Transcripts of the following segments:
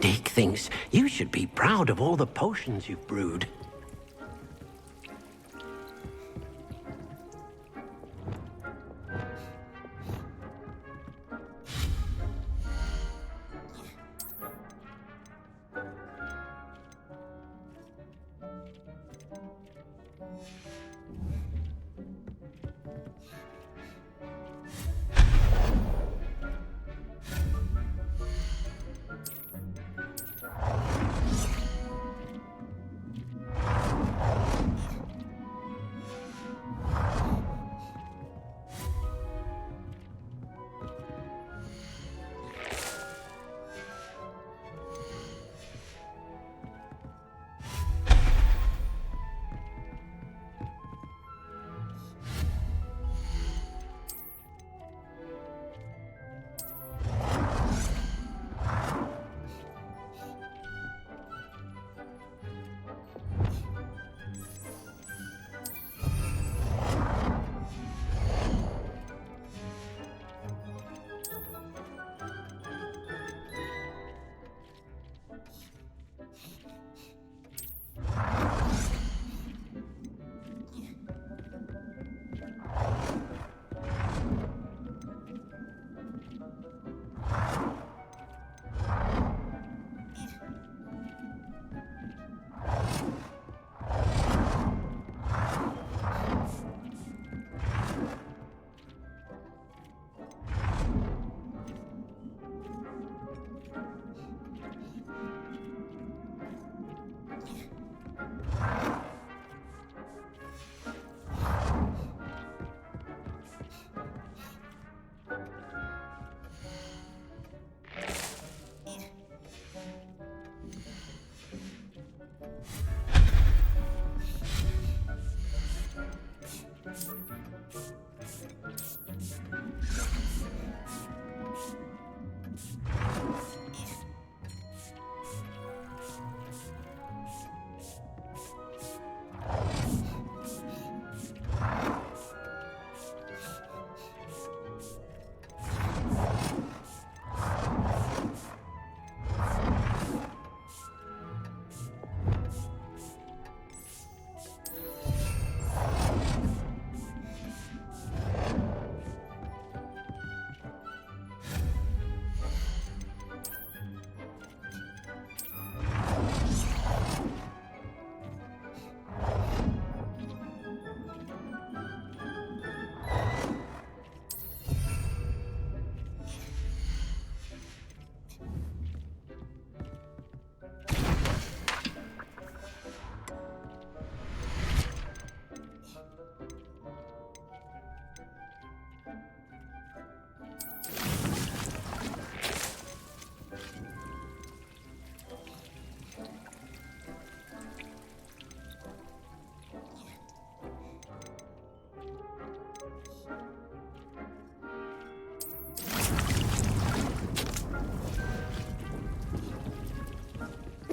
Dick thinks you should be proud of all the potions you've brewed.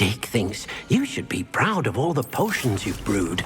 Dick thinks you should be proud of all the potions you've brewed.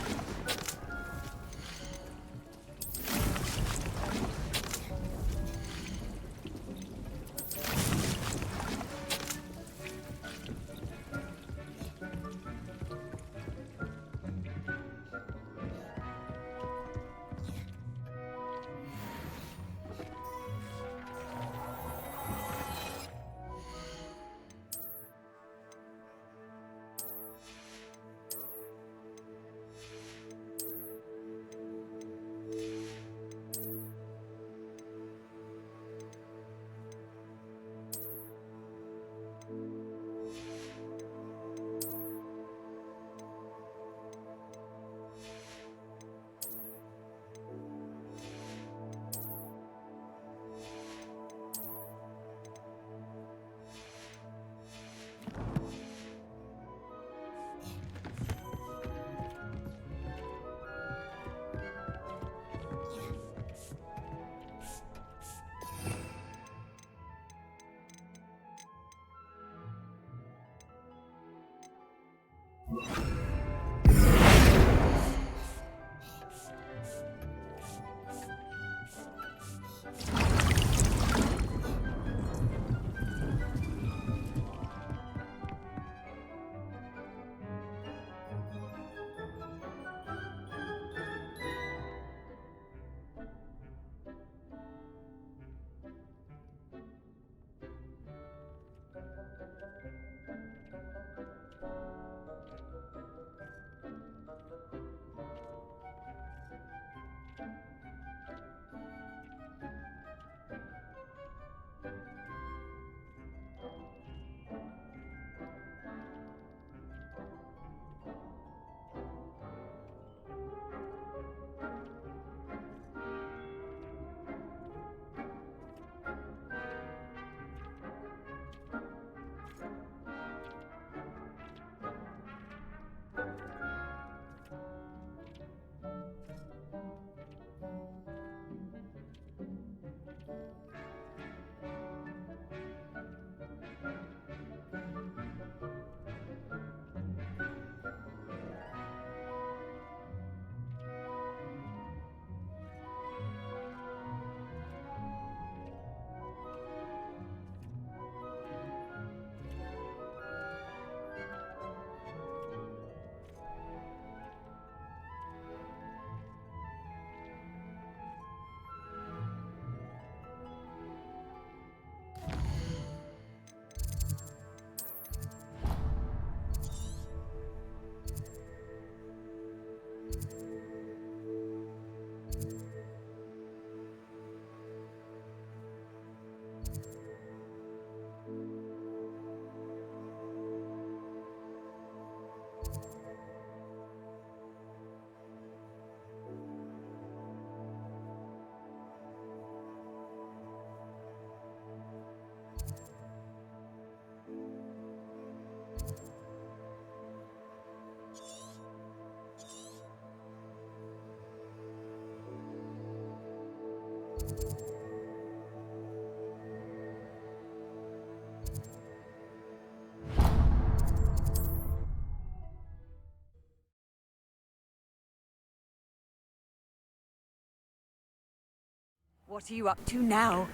What are you up to now?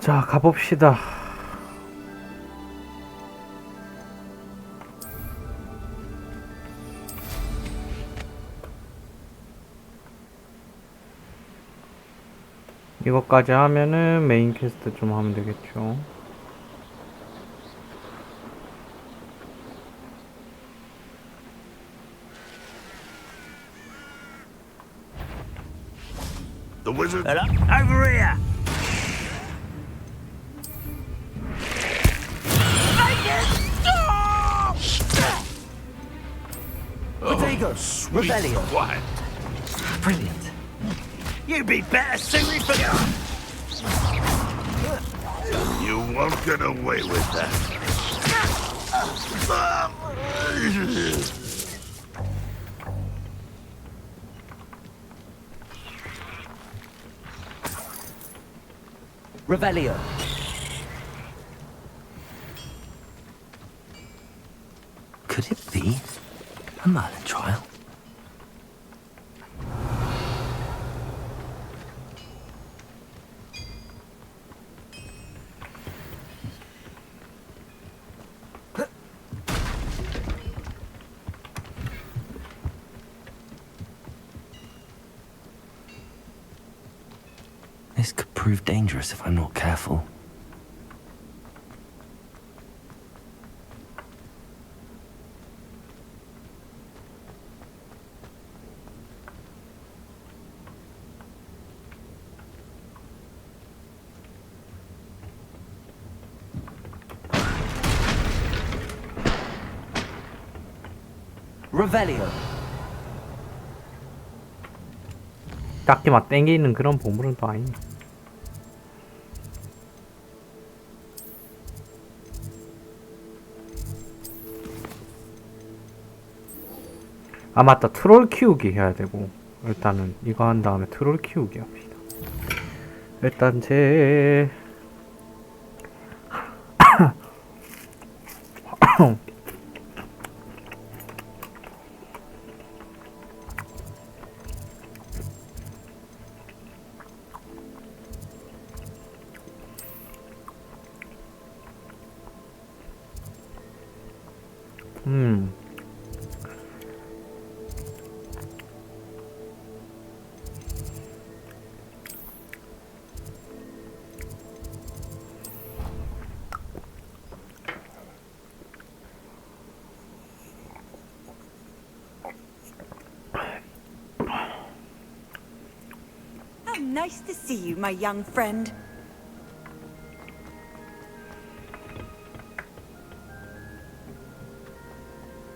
자, 가봅시다. 이것까지 하면은 메인 퀘스트 좀 하면 되겠죠. The wizard. Over here! Potato! Sweet Rebellion! quiet. Brilliant! You'd be better suited for You won't get away with that. Rebellion! Could it be a Merlin trial? This could prove dangerous if I'm not careful. Revelio. 딱히 막 땡기는 그런 보물은 또 아니네. 아 맞다, 트롤 키우기 해야 되고. 일단은 이거 한 다음에 트롤 키우기 합시다. 일단 제 How nice to see you, my young friend.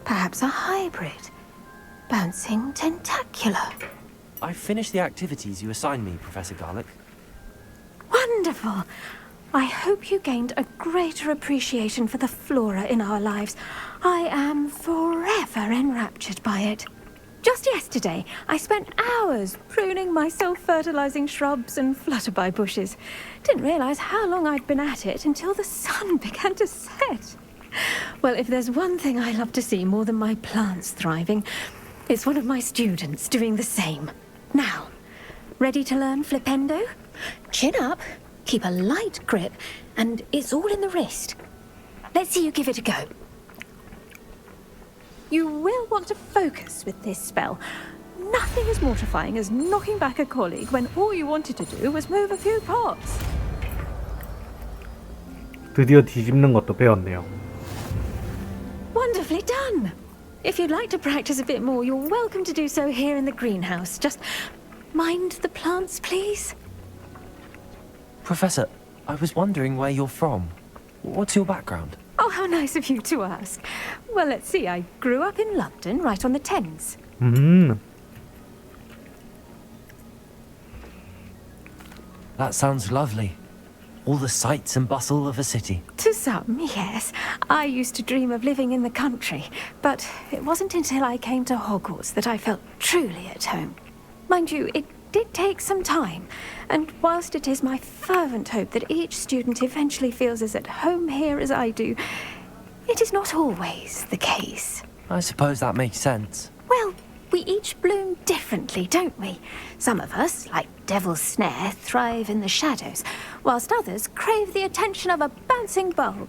Perhaps a hybrid. Bouncing tentacular. I finished the activities you assigned me, Professor Garlick. Wonderful! I hope you gained a greater appreciation for the flora in our lives. I am forever enraptured by it. Just yesterday, I spent hours pruning my self-fertilizing shrubs and flutterby bushes. Didn't realize how long I'd been at it until the sun began to set. Well, if there's one thing I love to see more than my plants thriving, it's one of my students doing the same. Now, ready to learn flipendo? Chin up, keep a light grip, and it's all in the wrist. Let's see you give it a go. You will want to focus with this spell. Nothing as mortifying as knocking back a colleague when all you wanted to do was move a few pots. 드디어 뒤집는 것도 배웠네요. Wonderfully done. If you'd like to practice a bit more, you're welcome to do so here in the greenhouse. Just mind the plants, please. Professor, I was wondering where you're from. What's your background? Oh, how nice of you to ask. Well, let's see. I grew up in London, right on the Thames. That sounds lovely. All the sights and bustle of a city. To some, yes. I used to dream of living in the country, but it wasn't until I came to Hogwarts that I felt truly at home. Mind you, it did take some time, and whilst it is my fervent hope that each student eventually feels as at home here as I do, it is not always the case. I suppose that makes sense. Well, we each bloom differently, don't we? Some of us, like Devil's Snare, thrive in the shadows, whilst others crave the attention of a bouncing bulb.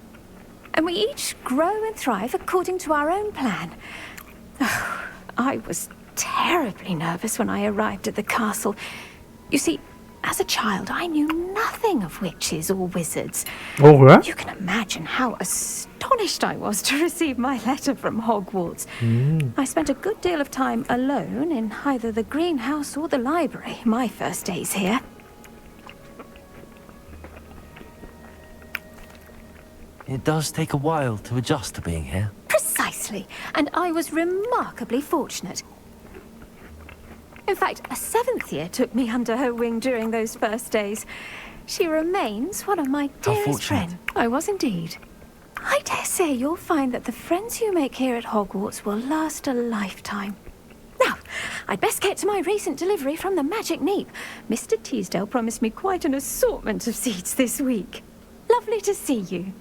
And we each grow and thrive according to our own plan. Oh, I was terribly nervous when I arrived at the castle. You see, as a child, I knew nothing of witches or wizards. 어, 그래? You can imagine how astonished I was to receive my letter from Hogwarts. I spent a good deal of time alone in either the greenhouse or the library, my first days here. It does take a while to adjust to being here. Precisely, and I was remarkably fortunate. In fact, a 7th year took me under her wing during those first days. She remains one of my How dearest fortunate. friends. I was indeed. I dare say you'll find that the friends you make here at Hogwarts will last a lifetime. Now, I'd best get to my recent delivery from the Magic Neep. Mr. Teasdale promised me quite an assortment of seeds this week. Lovely to see you.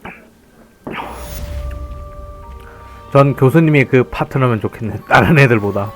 전 교수님이 그 파트너면 좋겠네. 다른 애들보다.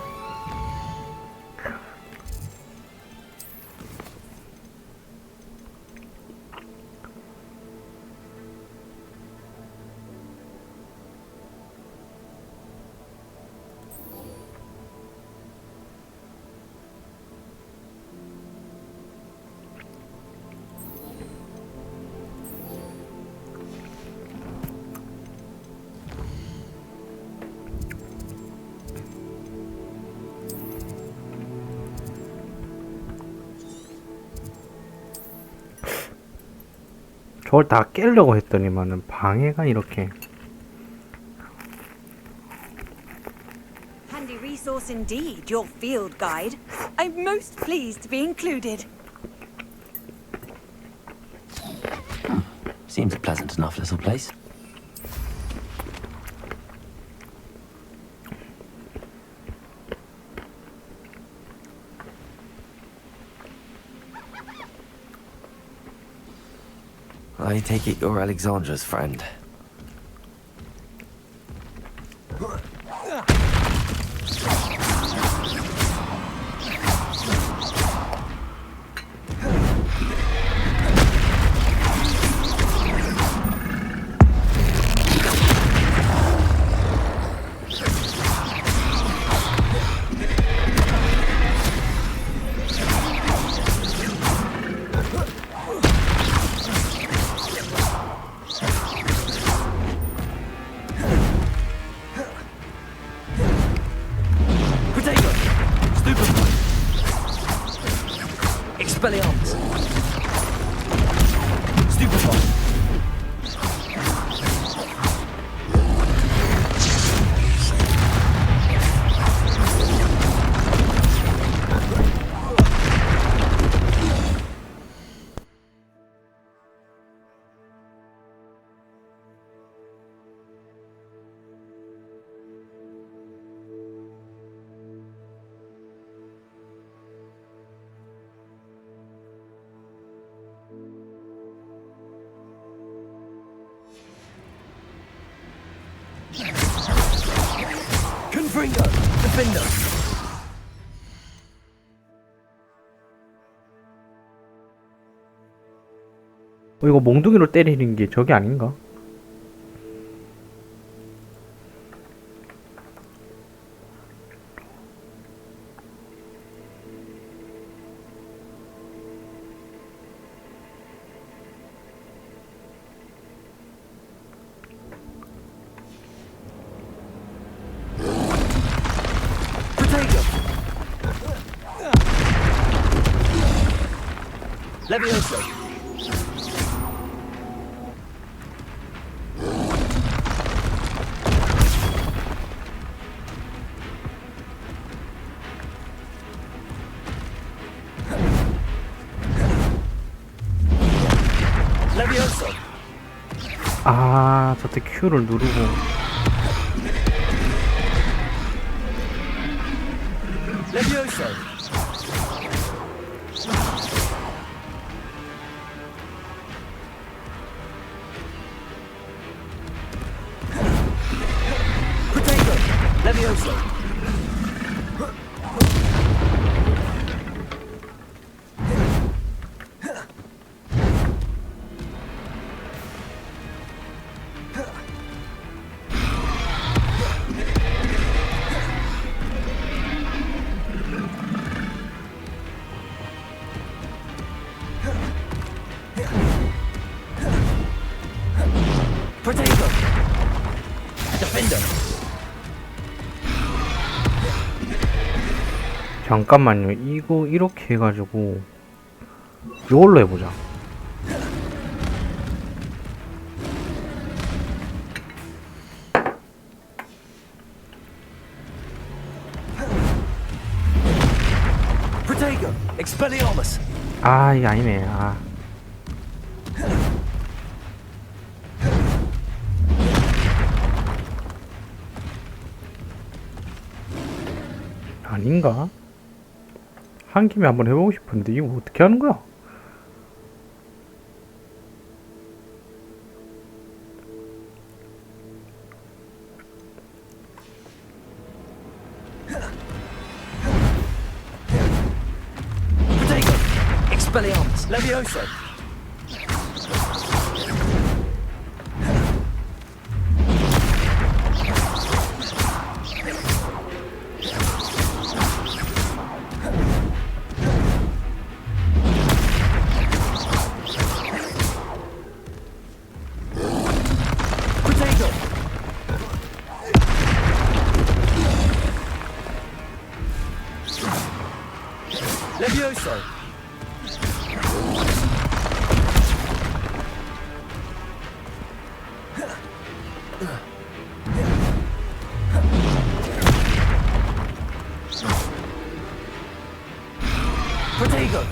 저걸 다 깨려고 했더니만은 방해가 이렇게. Handy resource indeed, your field guide. I'm most pleased to be included. Seems a pleasant enough little place. I take it you're Alexandra's friend. Expelliarmus! Stupefy! Confringo! Defender! 이거 몽둥이로 때리는 게 저게 아닌가? Levioso! Levioso! 아, 저때 Q를 누르고. Levioso! Levioso. Protego. Defender. 잠깐만요. 이거 이렇게 해가지고 이걸로 해보자. Protego. Expelliarmus. 아, 이게 아니네. 아. 아닌가? 한 김에 한번 해보고 싶은데 이거 어떻게 하는 거야? Protego. Expelliarmus. Levioso. Protego. Levioso. Protego.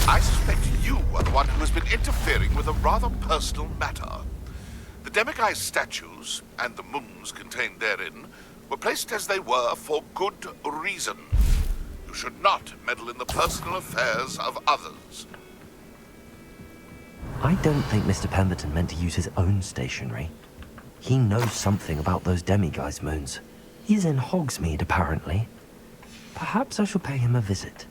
I suspect you are the one who has been interfering with a rather personal matter. The demiguise statues and the moons contained therein were placed as they were for good reason. You should not meddle in the personal affairs of others. I don't think Mr. Pemberton meant to use his own stationery. He knows something about those demiguise moons. He's in Hogsmeade, apparently. Perhaps I shall pay him a visit.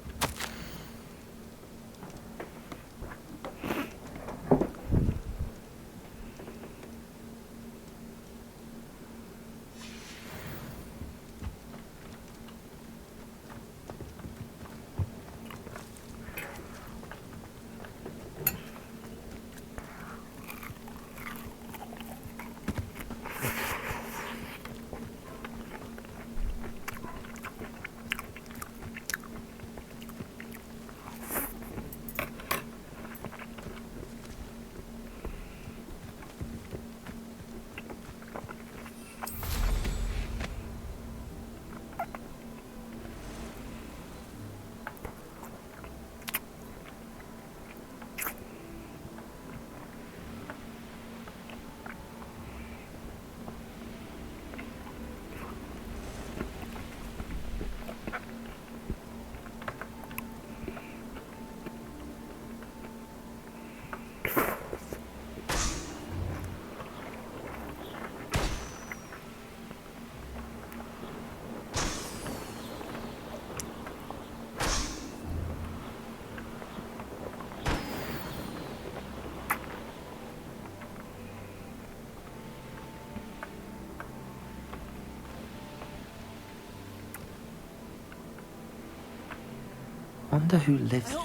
Wonder who lives.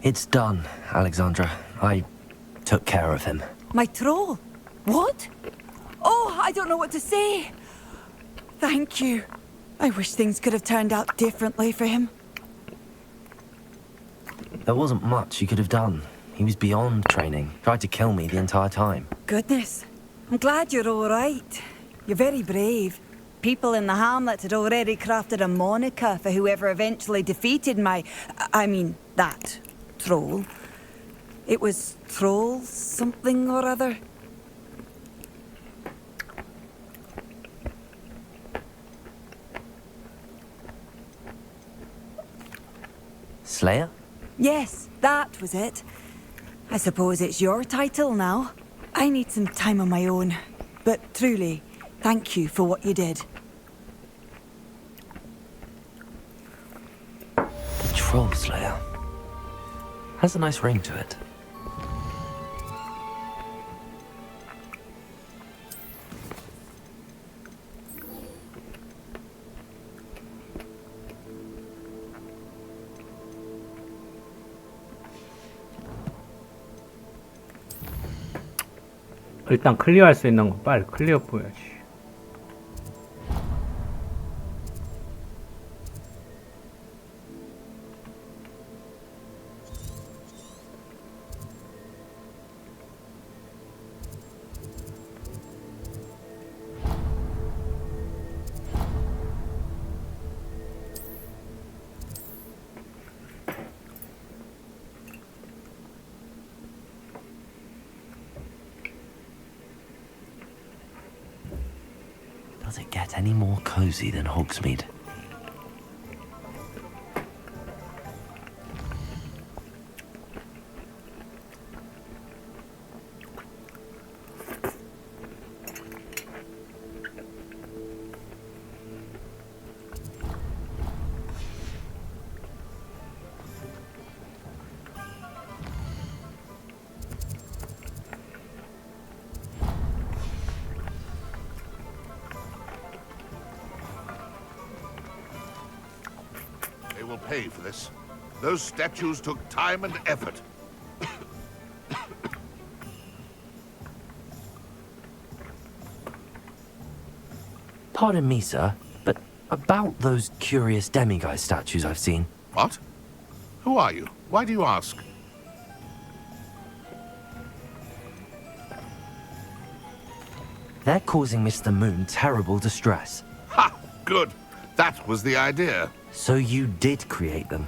It's done, Alexandra. I took care of him. My troll? What? Oh, I don't know what to say. Thank you. I wish things could have turned out differently for him. There wasn't much you could have done. He was beyond training. Tried to kill me the entire time. Goodness. I'm glad you're all right. You're very brave. People in the hamlet had already crafted a moniker for whoever eventually defeated that troll. It was Troll something or other. Slayer? Yes, that was it. I suppose it's your title now. I need some time on my own. But truly, thank you for what you did. The Troll Slayer. Has a nice ring to it. 일단 클리어할 수 있는 거 빨리 클리어 보여야지. Does it get any more cozy than Hogsmeade? They will pay for this. Those statues took time and effort. Pardon me, sir, but about those curious demiguise statues I've seen. What? Who are you? Why do you ask? They're causing Mr. Moon terrible distress. Ha! Good. That was the idea. So you did create them?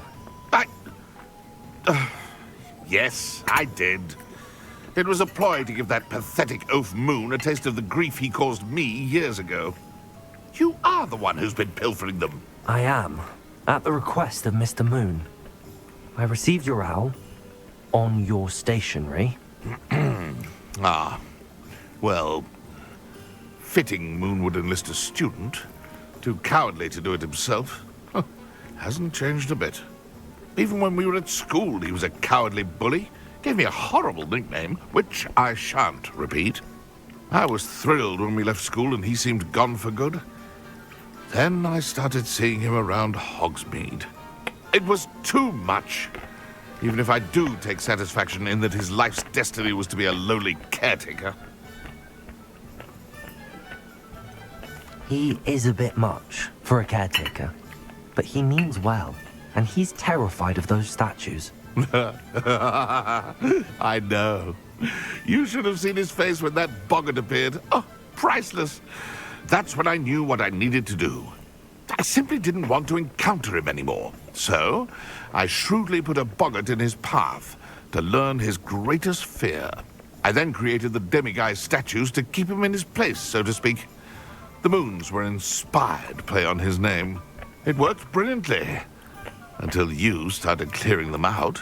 Yes, I did. It was a ploy to give that pathetic oaf Moon a taste of the grief he caused me years ago. You are the one who's been pilfering them. I am, at the request of Mr. Moon. I received your owl on your stationery. Ah. Well, fitting Moon would enlist a student. Too cowardly to do it himself. Huh. Hasn't changed a bit. Even when we were at school, he was a cowardly bully. Gave me a horrible nickname, which I shan't repeat. I was thrilled when we left school and he seemed gone for good. Then I started seeing him around Hogsmeade. It was too much. Even if I do take satisfaction in that his life's destiny was to be a lowly caretaker. He is a bit much for a caretaker, but he means well, and he's terrified of those statues. I know. You should have seen his face when that boggart appeared. Oh, priceless. That's when I knew what I needed to do. I simply didn't want to encounter him anymore. So, I shrewdly put a boggart in his path to learn his greatest fear. I then created the demiguise statues to keep him in his place, so to speak. The moons were an inspired play on his name. It worked brilliantly. Until you started clearing them out.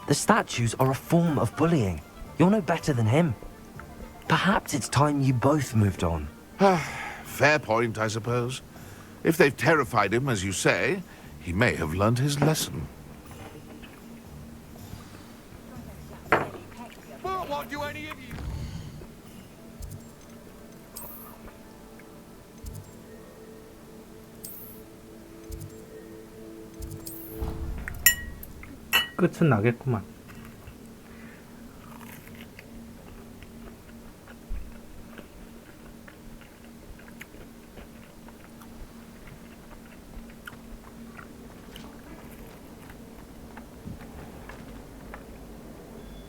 The statues are a form of bullying. You're no better than him. Perhaps it's time you both moved on. Fair point, I suppose. If they've terrified him, as you say, he may have learned his lesson. What do any of you... 끝은 나겠구만.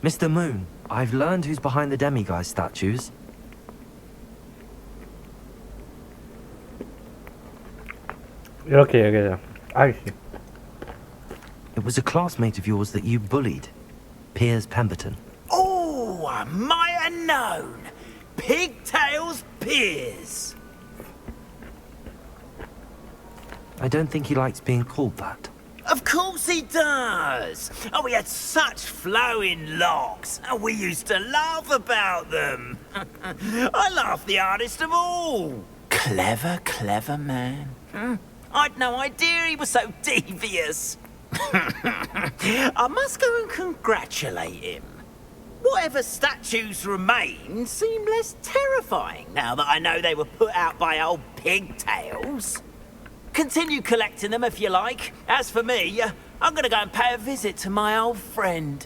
Mr. Moon, I've learned who's behind the demiguise statues. 이렇게 얘기해요. 아이씨. It was a classmate of yours that you bullied, Piers Pemberton. Oh, I might have known. Pigtails Piers. I don't think he likes being called that. Of course he does. Oh, we had such flowing locks, and we used to laugh about them. I laughed the hardest of all. Clever, clever man. I'd no idea he was so devious. I must go and congratulate him. Whatever statues remain seem less terrifying now that I know they were put out by old pigtails. Continue collecting them if you like. As for me, I'm gonna go and pay a visit to my old friend.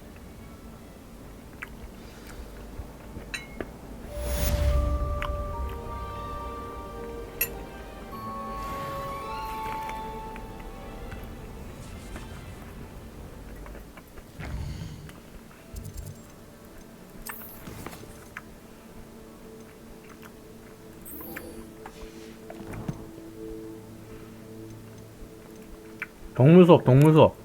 동물 수업, 동물 수업.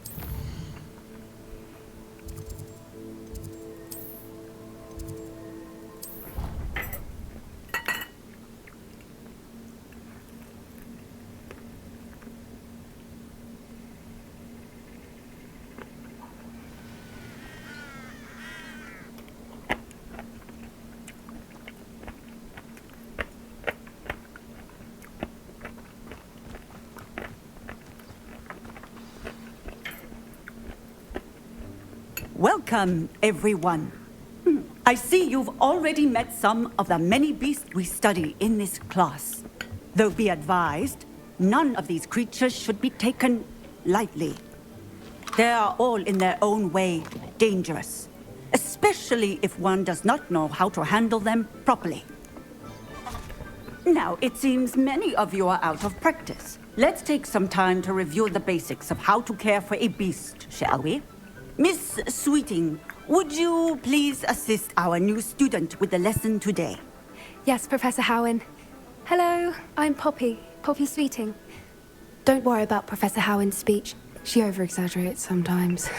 Welcome, everyone. I see you've already met some of the many beasts we study in this class. Though be advised, none of these creatures should be taken lightly. They are all in their own way dangerous, especially if one does not know how to handle them properly. Now, it seems many of you are out of practice. Let's take some time to review the basics of how to care for a beast, shall we? Miss Sweeting, would you please assist our new student with the lesson today? Yes, Professor Howen. Hello, I'm Poppy Sweeting. Don't worry about Professor Howen's speech. She over-exaggerates sometimes.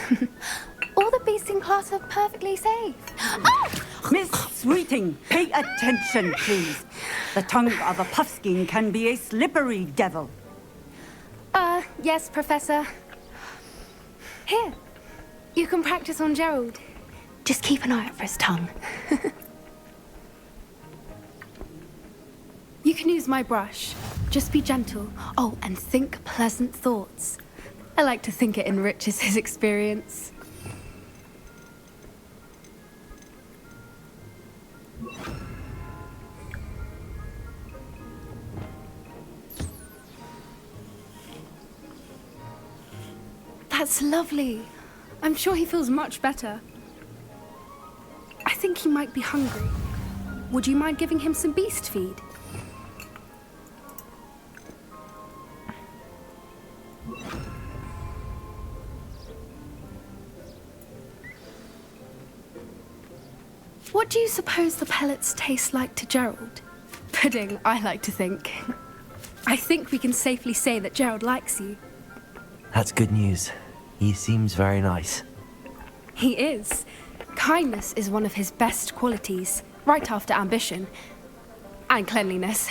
All the beasts in class are perfectly safe. Oh! Miss Sweeting, pay attention, please. The tongue of a puffskein can be a slippery devil. Yes, Professor. Here, you can practice on Gerald. Just keep an eye out for his tongue. You can use my brush. Just be gentle. Oh, and think pleasant thoughts. I like to think it enriches his experience. That's lovely. I'm sure he feels much better. I think he might be hungry. Would you mind giving him some beast feed? What do you suppose the pellets taste like to Gerald? Pudding, I like to think. I think we can safely say that Gerald likes you. That's good news. He seems very nice. He is. Kindness is one of his best qualities, right after ambition. And cleanliness.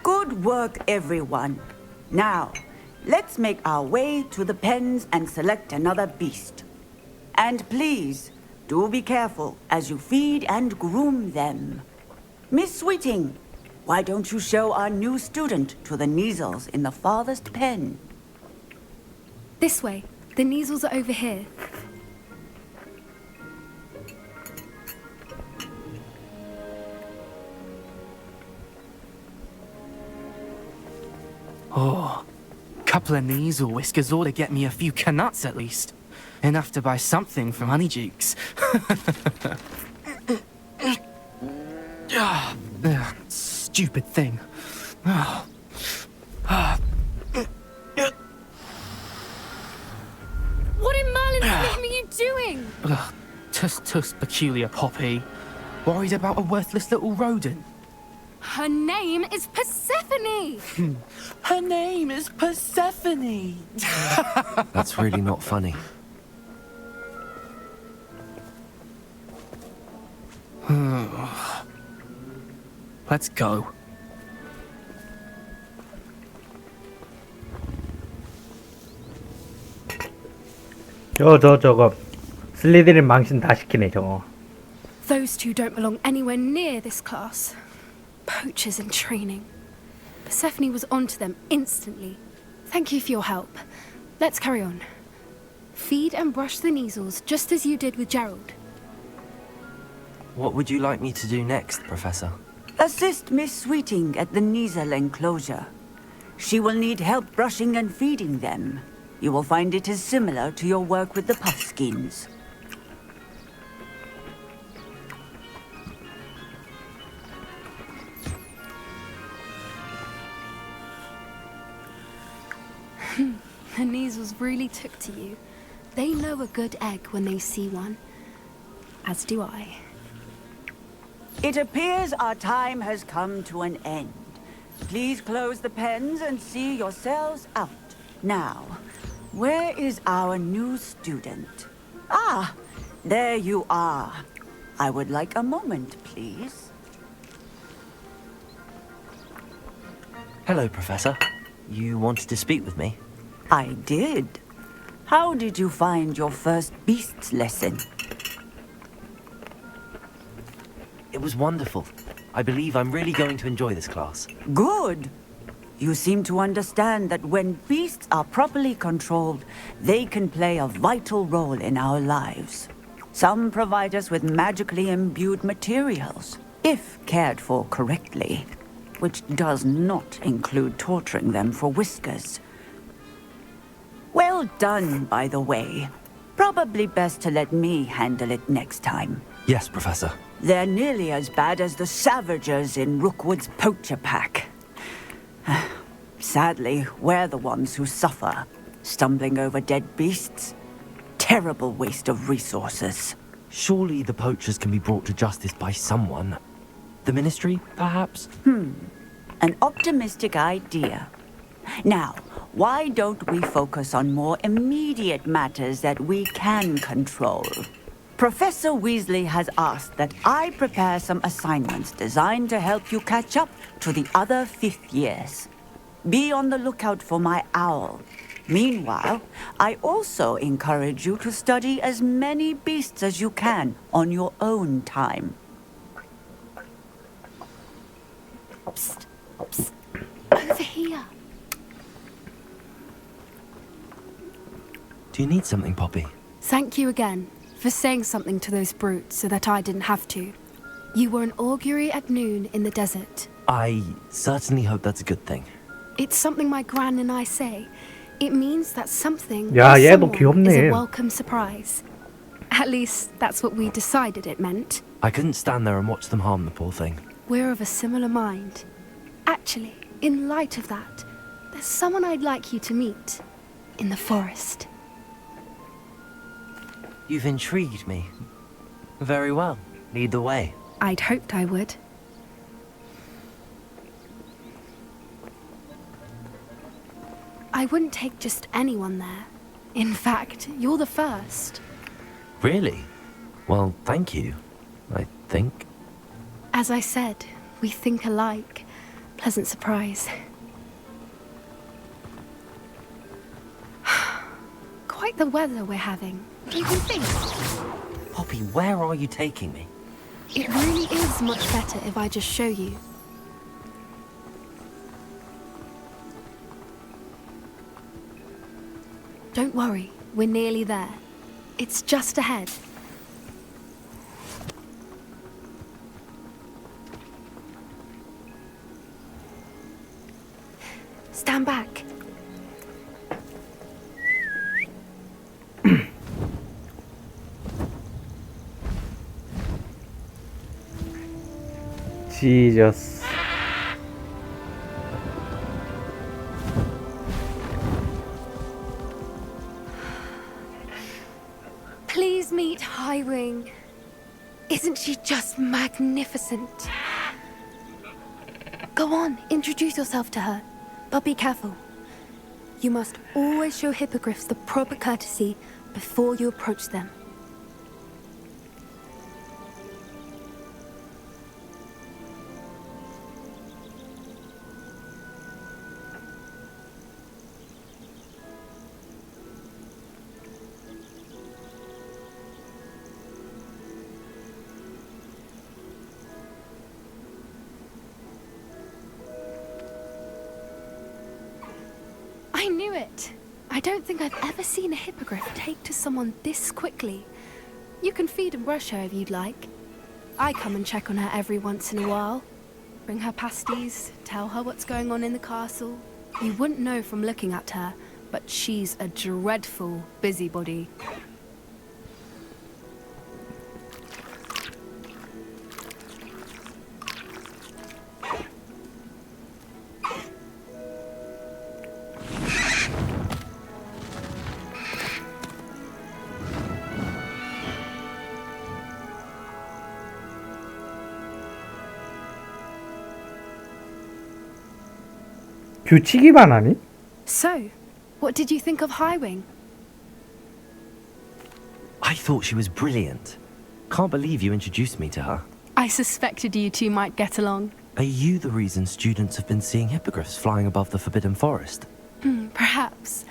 Good work, everyone. Now, let's make our way to the pens and select another beast. And please, do be careful as you feed and groom them. Miss Sweeting, why don't you show our new student to the Neasels in the farthest pen? This way. The Neasels are over here. Oh, couple of Neasel whiskers ought to get me a few canuts at least. Enough to buy something from Honeydukes. Stupid thing. What in Merlin's name are you doing? tusk peculiar Poppy. Worried about a worthless little rodent. Her name is Persephone! Her name is Persephone! That's really not funny. Let's go. 저거 슬리데린 망신 다 시키네 저거. Those two don't belong anywhere near this class. Poachers in training. Persephone was onto them instantly. Thank you for your help. Let's carry on. Feed and brush the Neasels just as you did with Gerald. What would you like me to do next, Professor? Assist Miss Sweeting at the Neasel enclosure. She will need help brushing and feeding them. You will find it is similar to your work with the Puffskins. The Neasels really took to you. They know a good egg when they see one. As do I. It appears our time has come to an end. Please close the pens and see yourselves out. Now, where is our new student? Ah, there you are. I would like a moment, please. Hello, Professor. You wanted to speak with me? I did. How did you find your first beasts lesson? It was wonderful. I believe I'm really going to enjoy this class. Good. You seem to understand that when beasts are properly controlled, they can play a vital role in our lives. Some provide us with magically imbued materials, if cared for correctly, which does not include torturing them for whiskers. Well done, by the way. Probably best to let me handle it next time. Yes, Professor. They're nearly as bad as the Savagers in Rookwood's poacher pack. Sadly, we're the ones who suffer, stumbling over dead beasts. Terrible waste of resources. Surely the poachers can be brought to justice by someone. The Ministry, perhaps? An optimistic idea. Now, why don't we focus on more immediate matters that we can control? Professor Weasley has asked that I prepare some assignments designed to help you catch up to the other fifth years. Be on the lookout for my owl. Meanwhile, I also encourage you to study as many beasts as you can on your own time. Psst, psst. Over here. Do you need something, Poppy? Thank you again for saying something to those brutes so that I didn't have to. You were an augury at noon in the desert. I certainly hope that's a good thing. It's something my gran and I say. It means that something 야, or 얘도 someone is 귀엽네. a welcome surprise. At least that's what we decided it meant. I couldn't stand there and watch them harm the poor thing. We're of a similar mind. Actually, in light of that, there's someone I'd like you to meet in the forest. You've intrigued me. Very well. Lead the way. I'd hoped I would. I wouldn't take just anyone there. In fact, you're the first. Really? Well, thank you, I think. As I said, we think alike. Pleasant surprise. Quite the weather we're having, don't you think? Poppy, where are you taking me? It really is much better if I just show you. Don't worry, we're nearly there. It's just ahead. Stand back. Jesus. Please meet Highwing. Isn't she just magnificent? Go on, introduce yourself to her. But be careful. You must always show hippogriffs the proper courtesy before you approach them. I knew it. I don't think I've ever seen a hippogriff take to someone this quickly. You can feed and brush her if you'd like. I come and check on her every once in a while. Bring her pasties, tell her what's going on in the castle. You wouldn't know from looking at her, but she's a dreadful busybody. 규칙이 반하니? So, what did you think of Highwing? I thought she was brilliant. Can't believe you introduced me to her. I suspected you two might get along. Are you the reason students have been seeing hippogriffs flying above the Forbidden Forest? Perhaps.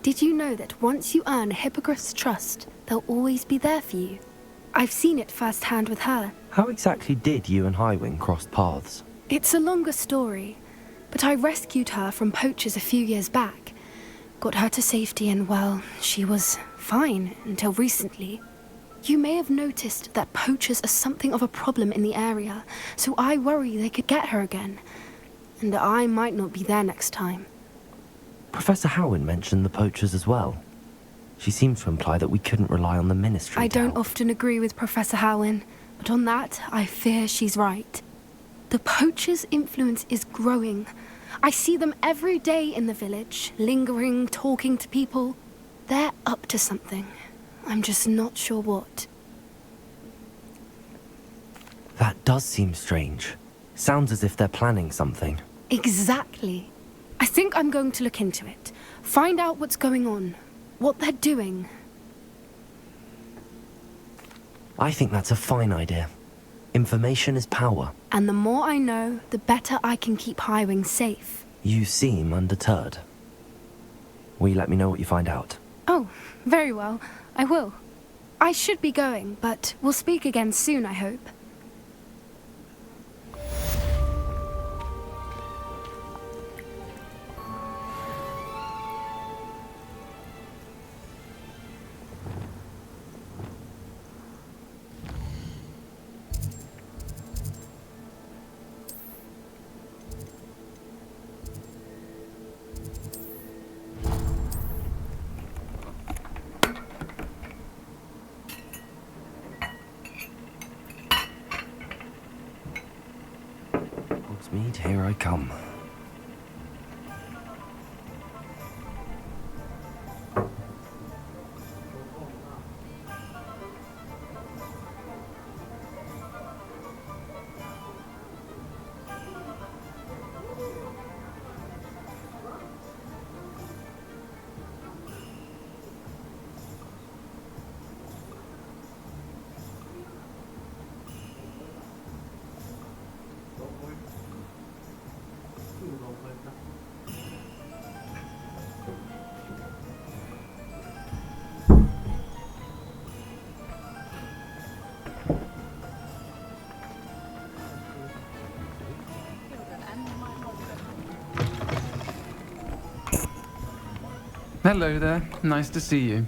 Did you know that once you earn a hippogriff's trust, they'll always be there for you? I've seen it firsthand with her. How exactly did you and Highwing cross paths? It's a longer story, but I rescued her from poachers a few years back. Got her to safety and, well, she was fine until recently. You may have noticed that poachers are something of a problem in the area, so I worry they could get her again. And I might not be there next time. Professor Howin mentioned the poachers as well. She seemed to imply that we couldn't rely on the ministry I to don't help. often agree with Professor Howin, but on that, I fear she's right. The poachers' influence is growing. I see them every day in the village, lingering, talking to people. They're up to something. I'm just not sure what. That does seem strange. Sounds as if they're planning something. Exactly. I think I'm going to look into it. Find out what's going on. What they're doing. I think that's a fine idea. Information is power. And the more I know, the better I can keep Highwing safe. You seem undeterred. Will you let me know what you find out? Oh, very well. I will. I should be going, but we'll speak again soon, I hope. Hogsmeade, here I come. Hello there. Nice to see you.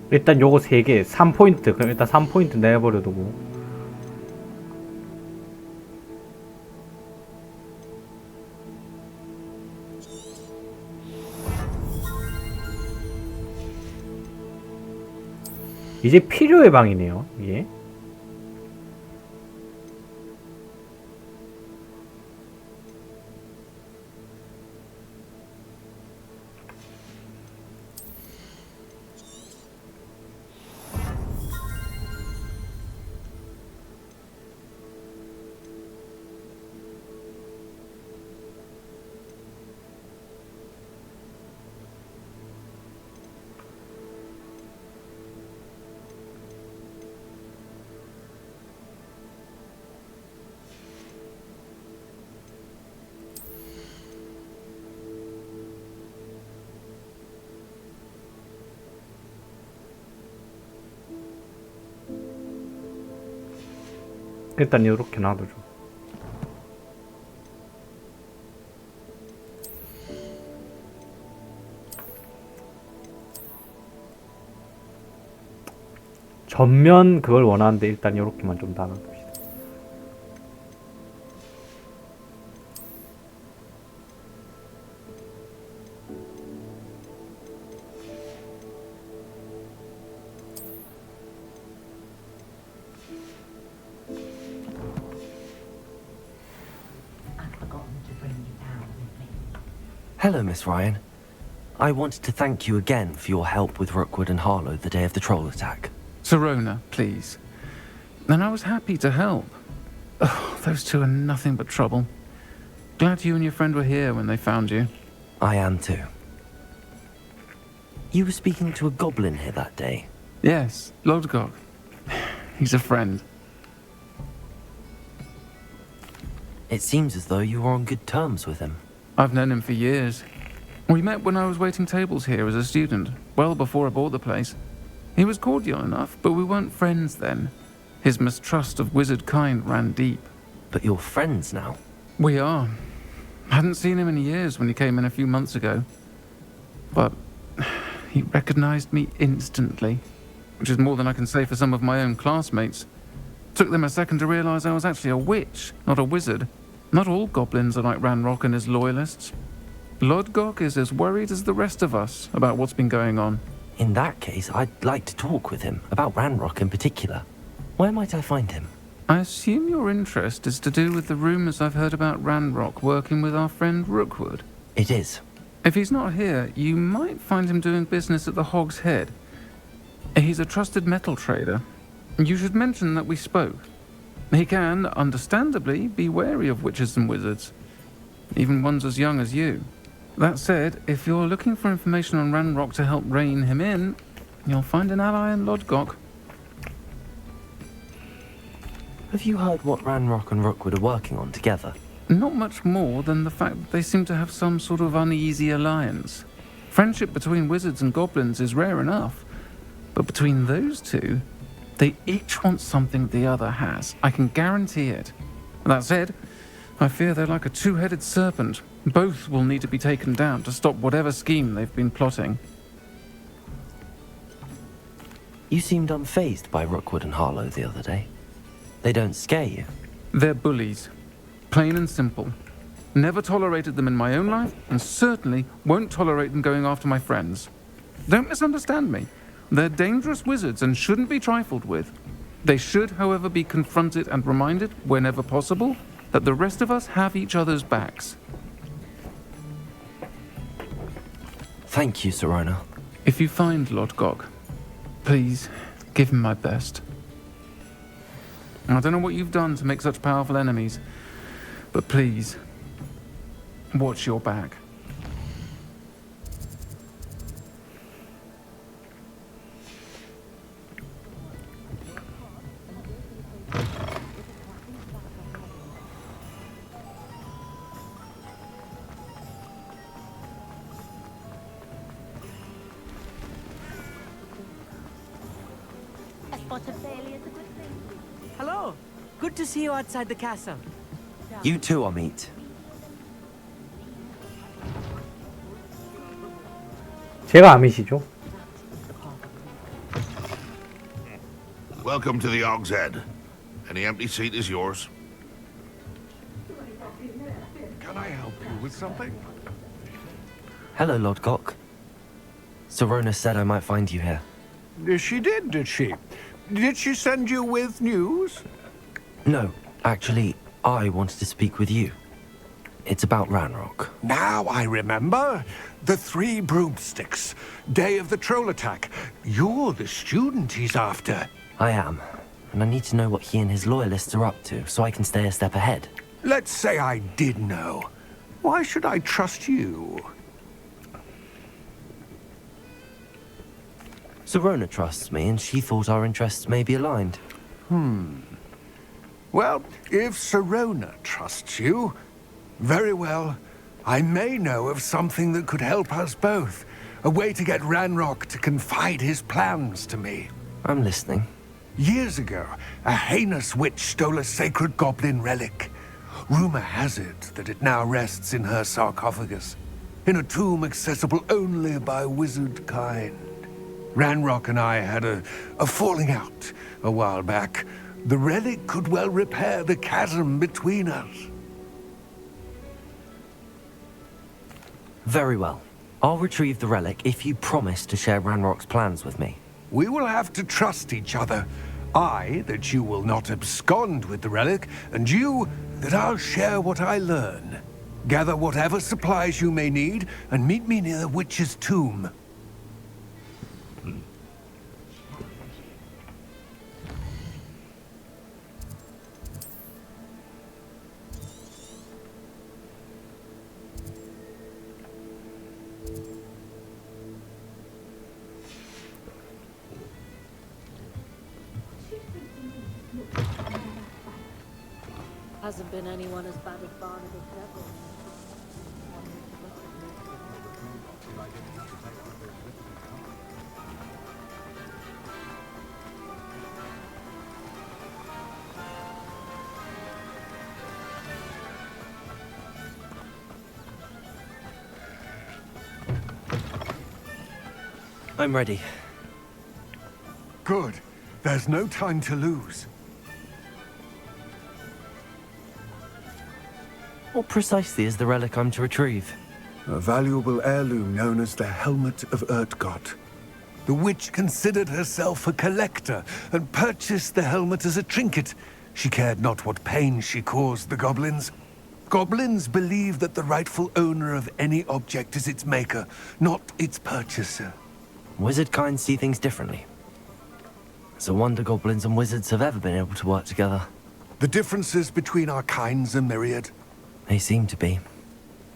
일단 요거 3개 3포인트. 그럼 일단 3포인트 내버려두고 이제 필요의 방이네요. 이게 일단 이렇게 놔두죠. 전면 그걸 원하는데 일단 이렇게만 좀 놔둡시다. Hello, Miss Ryan. I wanted to thank you again for your help with Rookwood and Harlow the day of the troll attack. Sirona, please. And I was happy to help. Oh, those two are nothing but trouble. Glad you and your friend were here when they found you. I am too. You were speaking to a goblin here that day. Yes, Lodgok. He's a friend. It seems as though you were on good terms with him. I've known him for years. We met when I was waiting tables here as a student, well before I bought the place. He was cordial enough, but we weren't friends then. His mistrust of wizard kind ran deep. But you're friends now. We are. Hadn't seen him in years when he came in a few months ago. But he recognized me instantly, which is more than I can say for some of my own classmates. Took them a second to realize I was actually a witch, not a wizard. Not all goblins are like Ranrock and his loyalists. Lodgok is as worried as the rest of us about what's been going on. In that case, I'd like to talk with him, about Ranrock in particular. Where might I find him? I assume your interest is to do with the rumours I've heard about Ranrock working with our friend Rookwood. It is. If he's not here, you might find him doing business at the Hog's Head. He's a trusted metal trader. You should mention that we spoke. He can, understandably, be wary of witches and wizards, even ones as young as you. That said, if you're looking for information on Ranrock to help rein him in, you'll find an ally in Lodgok. Have you heard what Ranrock and Rookwood are working on together? Not much more than the fact that they seem to have some sort of uneasy alliance. Friendship between wizards and goblins is rare enough, but between those two, they each want something the other has. I can guarantee it. That said, I fear they're like a two-headed serpent. Both will need to be taken down to stop whatever scheme they've been plotting. You seemed unfazed by Rookwood and Harlow the other day. They don't scare you. They're bullies. Plain and simple. Never tolerated them in my own life, and certainly won't tolerate them going after my friends. Don't misunderstand me. They're dangerous wizards and shouldn't be trifled with. They should, however, be confronted and reminded, whenever possible, that the rest of us have each other's backs. Thank you, Sirona. If you find Lodgok, please give him my best. I don't know what you've done to make such powerful enemies, but please, watch your back. Hello. Good to see you outside the castle. You too, Amit. 제가 아미시죠? Welcome to the Og's Head. Any empty seat is yours. Can I help you with something? Hello, Lodgok. Serona said I might find you here. She did she? Did she send you with news? No, actually, I wanted to speak with you. It's about Ranrock. Now I remember. The 3 broomsticks. Day of the troll attack. You're the student he's after. I am, and I need to know what he and his loyalists are up to so I can stay a step ahead. Let's say I did know. Why should I trust you? Serona trusts me, and she thought our interests may be aligned. Well, if Serona trusts you, very well. I may know of something that could help us both. A way to get Ranrock to confide his plans to me. I'm listening. Years ago, a heinous witch stole a sacred goblin relic. Rumor has it that it now rests in her sarcophagus, in a tomb accessible only by wizard kind. Ranrock and I had a falling out a while back. The relic could well repair the chasm between us. Very well. I'll retrieve the relic if you promise to share Ranrock's plans with me. We will have to trust each other. I, that you will not abscond with the relic, and you, that I'll share what I learn. Gather whatever supplies you may need, and meet me near the witch's tomb. Hasn't been anyone as bad as Barnaby ever. I'm ready. Good. There's no time to lose. What precisely is the relic I'm to retrieve? A valuable heirloom known as the Helmet of Urtgott. The witch considered herself a collector and purchased the helmet as a trinket. She cared not what pain she caused the goblins. Goblins believe that the rightful owner of any object is its maker, not its purchaser. Wizard kind see things differently. It's a wonder goblins and wizards have ever been able to work together. The differences between our kinds are myriad. They seem to be.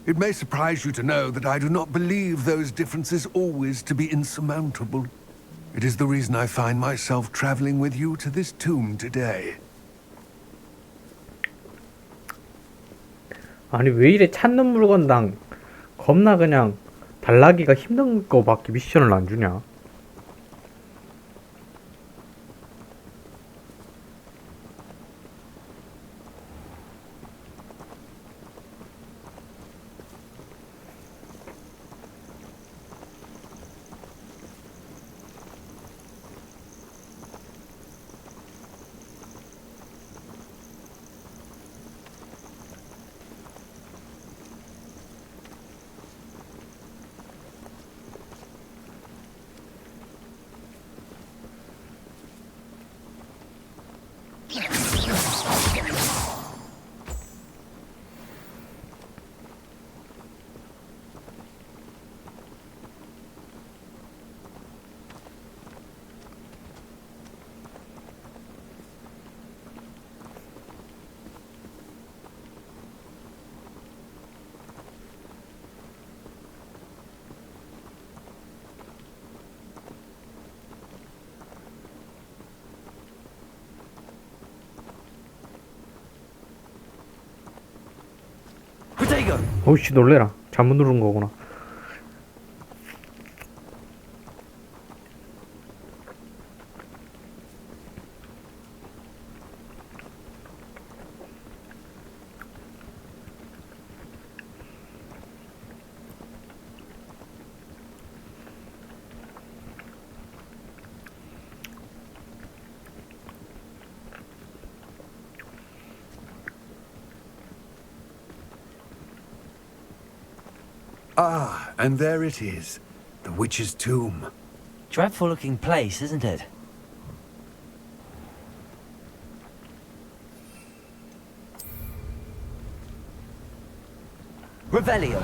It may surprise you to know that I do not believe those differences always to be insurmountable. It is the reason I find myself traveling with you to this tomb today. 아니 왜 이래 찾는 물건당 겁나 그냥 달라기가 힘든 거밖에 미션을 안 주냐? 어이씨 놀래라. 잘못 누른 거구나. Ah, and there it is. The witch's tomb. Dreadful looking place, isn't it? Revelio.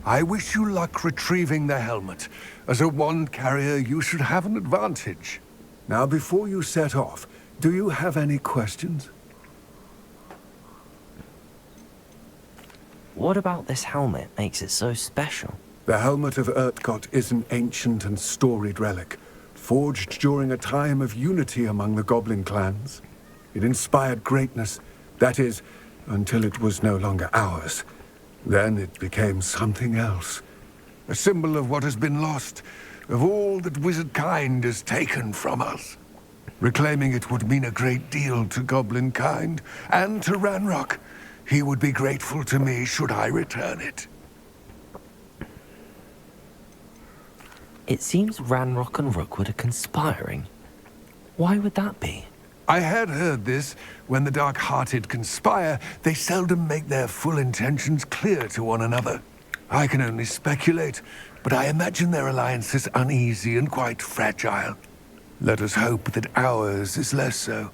I wish you luck retrieving the helmet. As a wand carrier, you should have an advantage. Now, before you set off, do you have any questions? What about this helmet makes it so special? The helmet of Urtkot is an ancient and storied relic, forged during a time of unity among the goblin clans. It inspired greatness, that is, until it was no longer ours. Then it became something else. A symbol of what has been lost, of all that wizard kind has taken from us. Reclaiming it would mean a great deal to goblin kind, and to Ranrock. He would be grateful to me should I return it. It seems Ranrock and Rookwood are conspiring. Why would that be? I had heard this. When the dark-hearted conspire, they seldom make their full intentions clear to one another. I can only speculate, but I imagine their alliance is uneasy and quite fragile. Let us hope that ours is less so.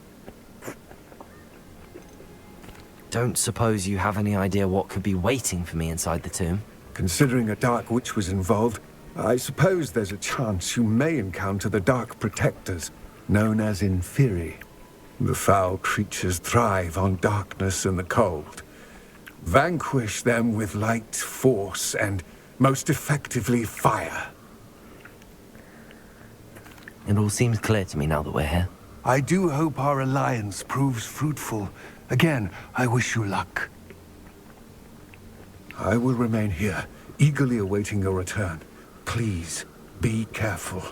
Don't suppose you have any idea what could be waiting for me inside the tomb? Considering a dark witch was involved, I suppose there's a chance you may encounter the Dark Protectors, known as Inferi. The foul creatures thrive on darkness and the cold. Vanquish them with light, force, and most effectively fire. It all seems clear to me now that we're here. I do hope our alliance proves fruitful. Again, I wish you luck. I will remain here, eagerly awaiting your return. Please, be careful.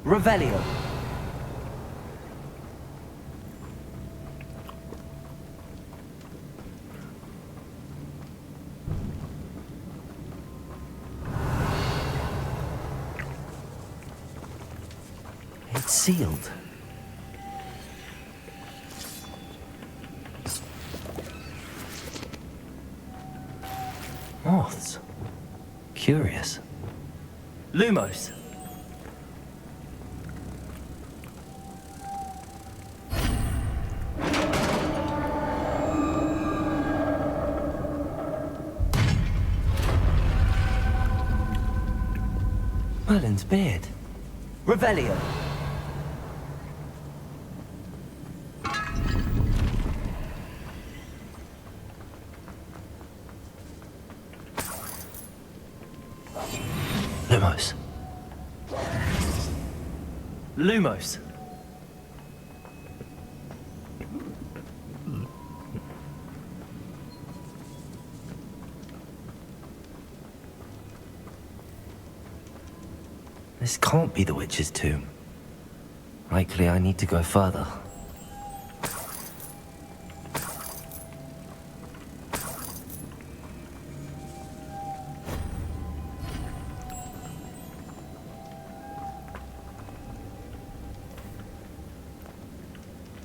Revelio. It's sealed. Moths. Curious. Lumos. Merlin's beard. Revelio. Lumos. Lumos. This can't be the witch's tomb. Likely I need to go further.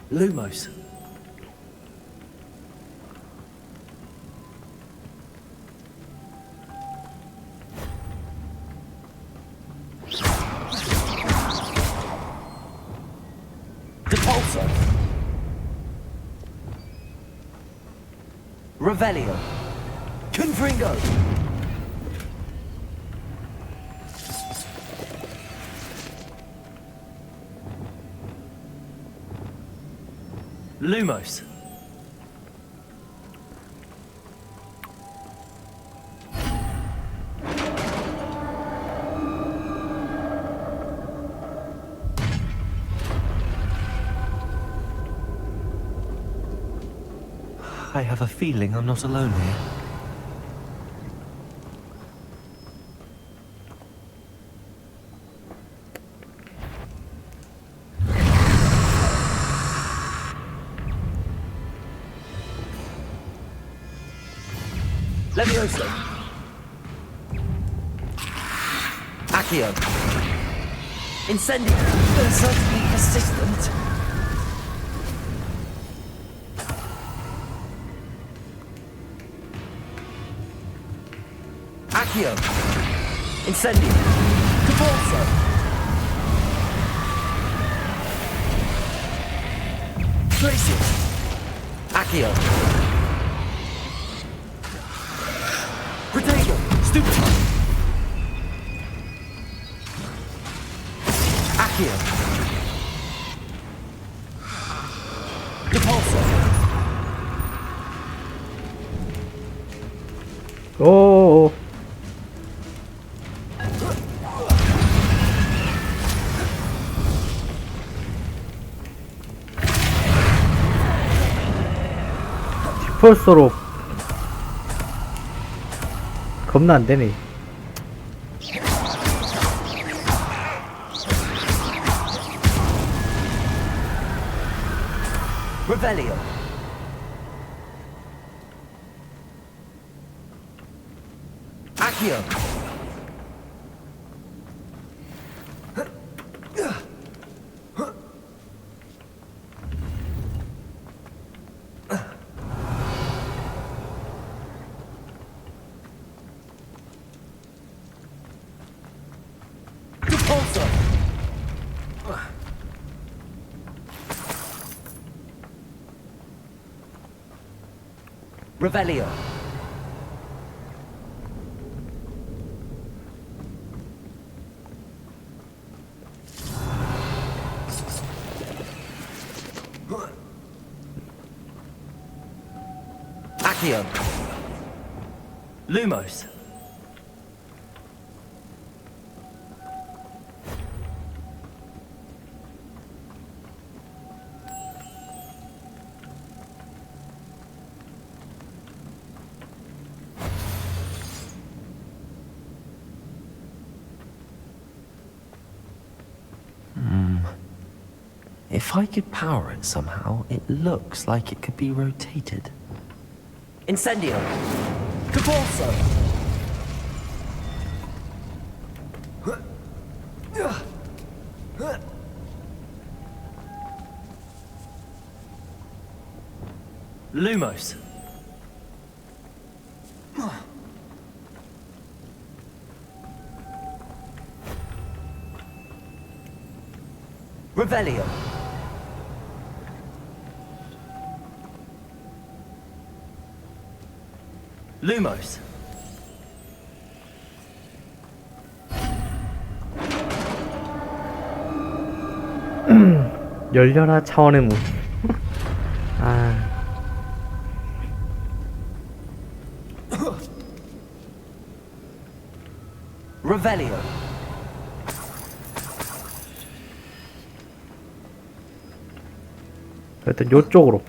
Lumos. Revelio. Confringo. Lumos. I have a feeling I'm not alone here. Levioso. Accio. Incendio. They're certainly persistent. Accio. Incendio. Caporso. Tracy. Accio. Protego. Stupefy. Accio. Depulso. 오. 디폴서로 겁나 안 되네. Revelio. Accio. Depulso. Revelio. Accio. Lumos. If I could power it somehow, it looks like it could be rotated. Incendio. Caporso. Lumos. Revelio. Lumos. 열려라 차원의 문. 아. Revelio. 일단 요쪽으로.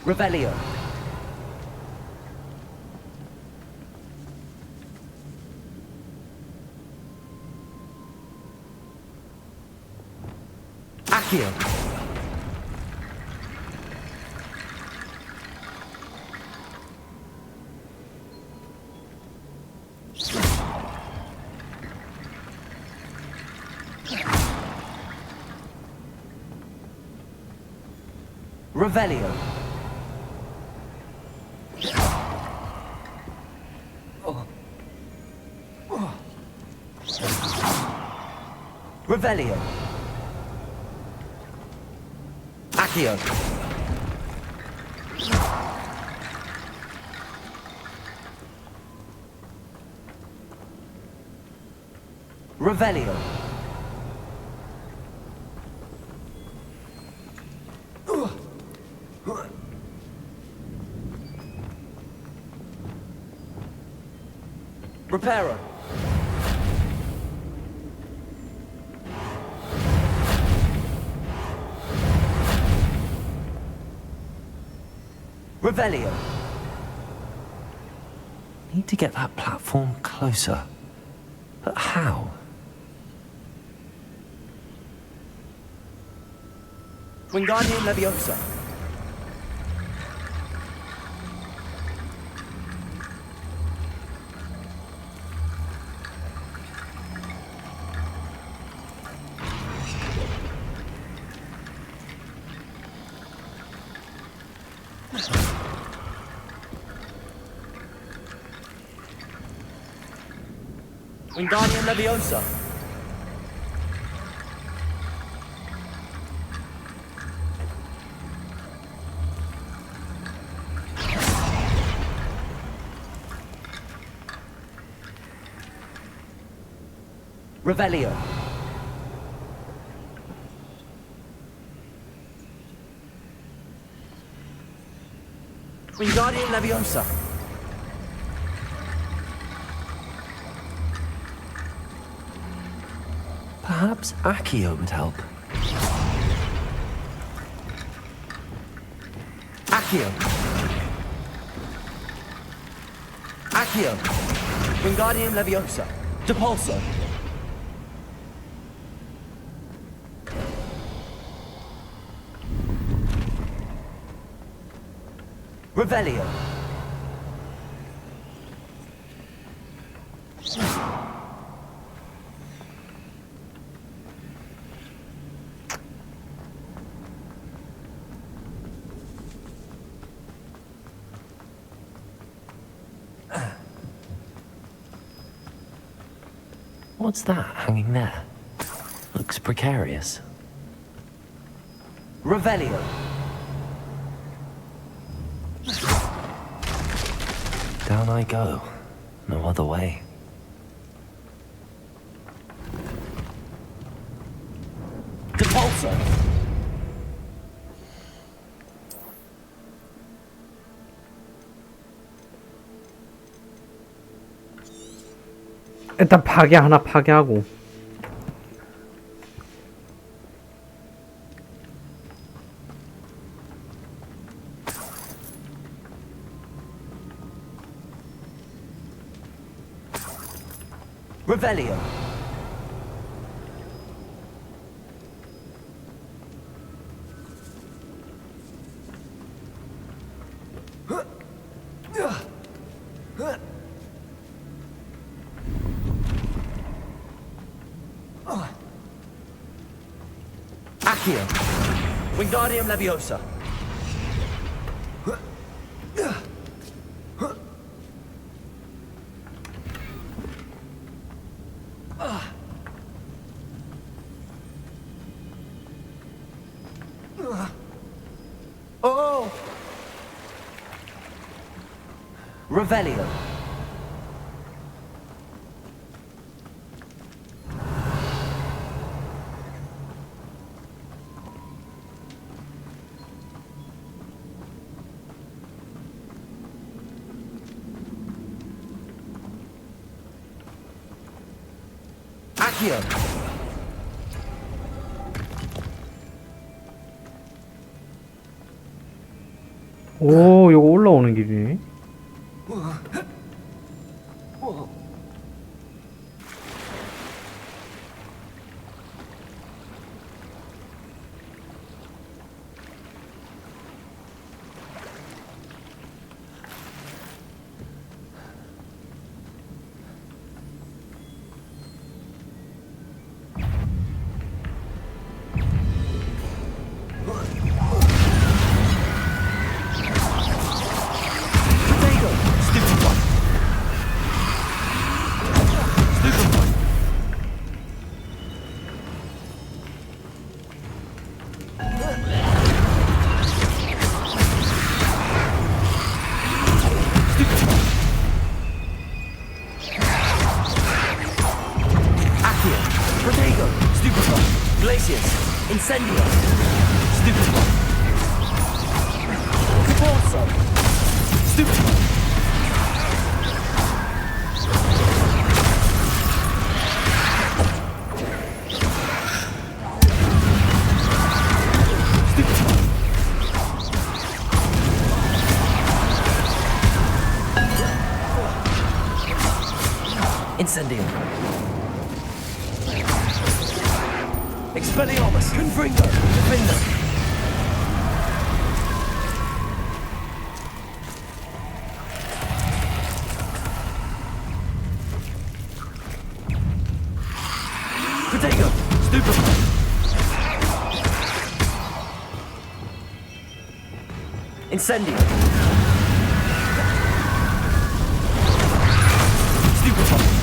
Revelio. Accio. Revelio. Revelio. Accio. Revelio. Reparo. Revelio. Need to get that platform closer. But how? Wingardium Leviosa. Wingardium Leviosa. Revelio. Wingardium Leviosa. Perhaps Accio would help. Accio. Accio. Wingardium Leviosa. Depulso. Revelio. What's that hanging there? Looks precarious. Revelio. Down I go. No other way. Depulso. 일단 파괴 하나 파괴하고. Revelio. Accio. Wingardium Leviosa. Oh! Revelio. Accio. 오, 이거 올라오는 길이네. Incendio. Stupid one. Repulso. Stupid one. Incendium. Expelliarmus. Confringo. Defender. Potato. Stupefy. Incendium. Stupefy.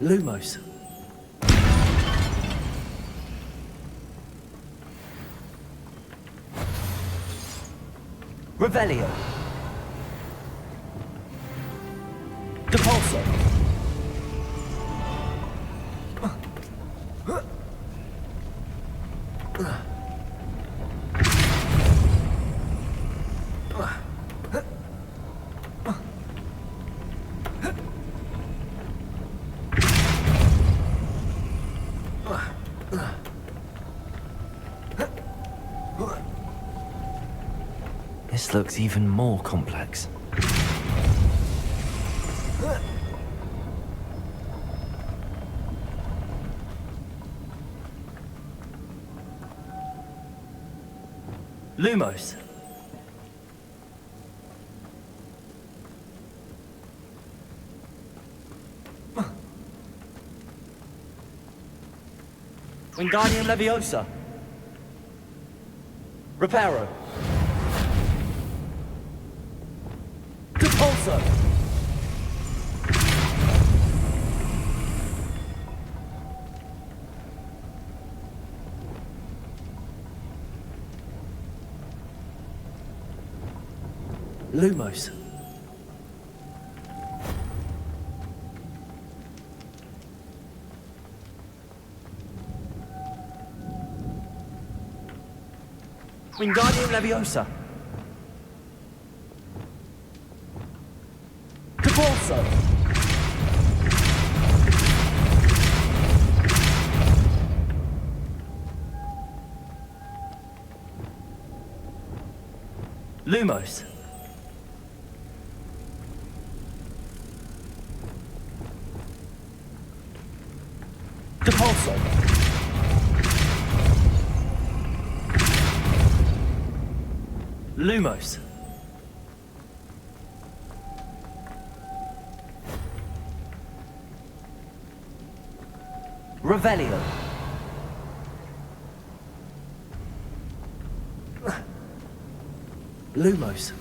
Lumos. Revelio. Depulso. This looks even more complex. Lumos. Wingardium Leviosa. Reparo. Depulso. Lumos. Wingardium Leviosa. Depulso. Lumos. Depulso. Lumos. Revelio. Lumos.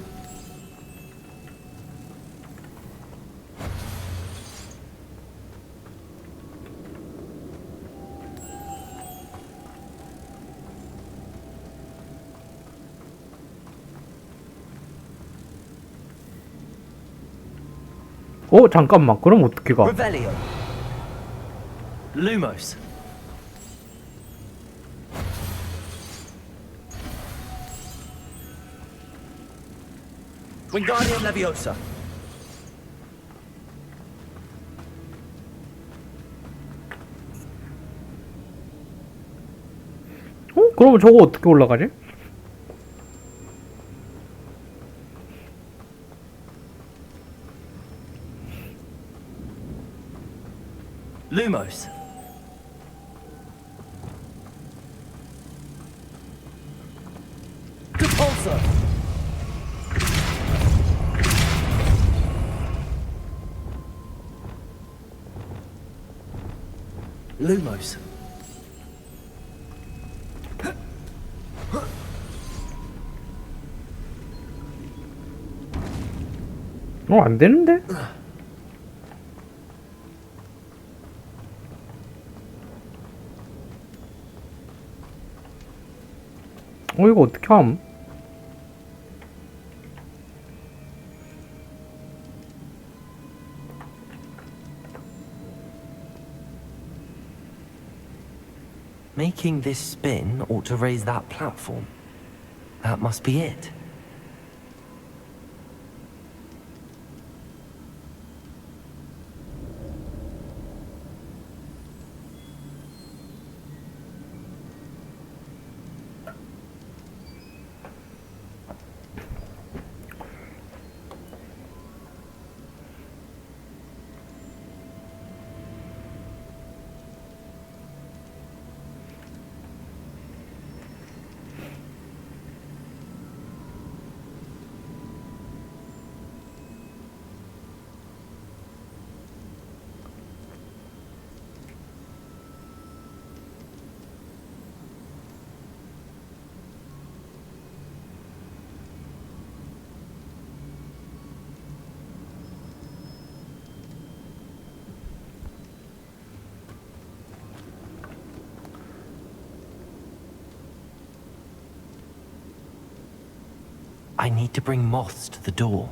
잠깐만. 그럼 어떻게 가? Revelio. Lumos. Wingardium Leviosa. 그러면 저거 어떻게 올라가지? Lumos. Depulso. Lumos. 안 되는데? 이거 어떻게 함? Making this spin ought to raise that platform. That must be it. I need to bring moths to the door.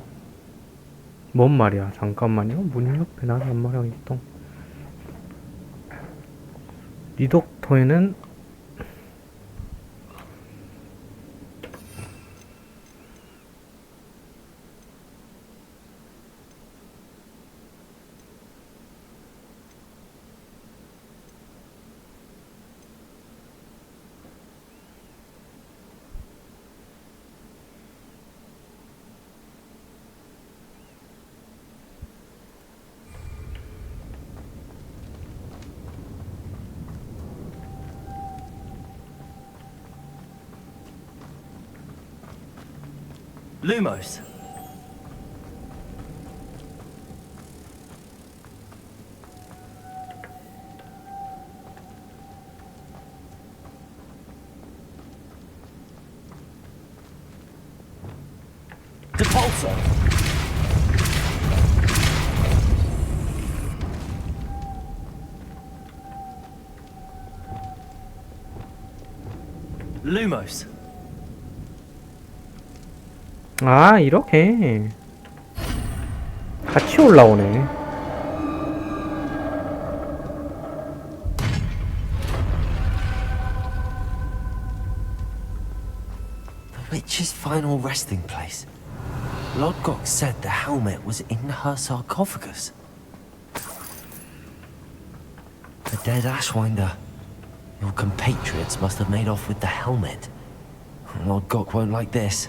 뭔 말이야? 잠깐만요. 문 옆에 나는 안마랑 있던. 이 독터에는 Lumos. Depulso. Lumos. 아, 이렇게 같이 올라오네. The witch's final resting place. Lodgok said the helmet was in her sarcophagus. The dead Ashwinder. Your compatriots must have made off with the helmet. Lodgok won't like this.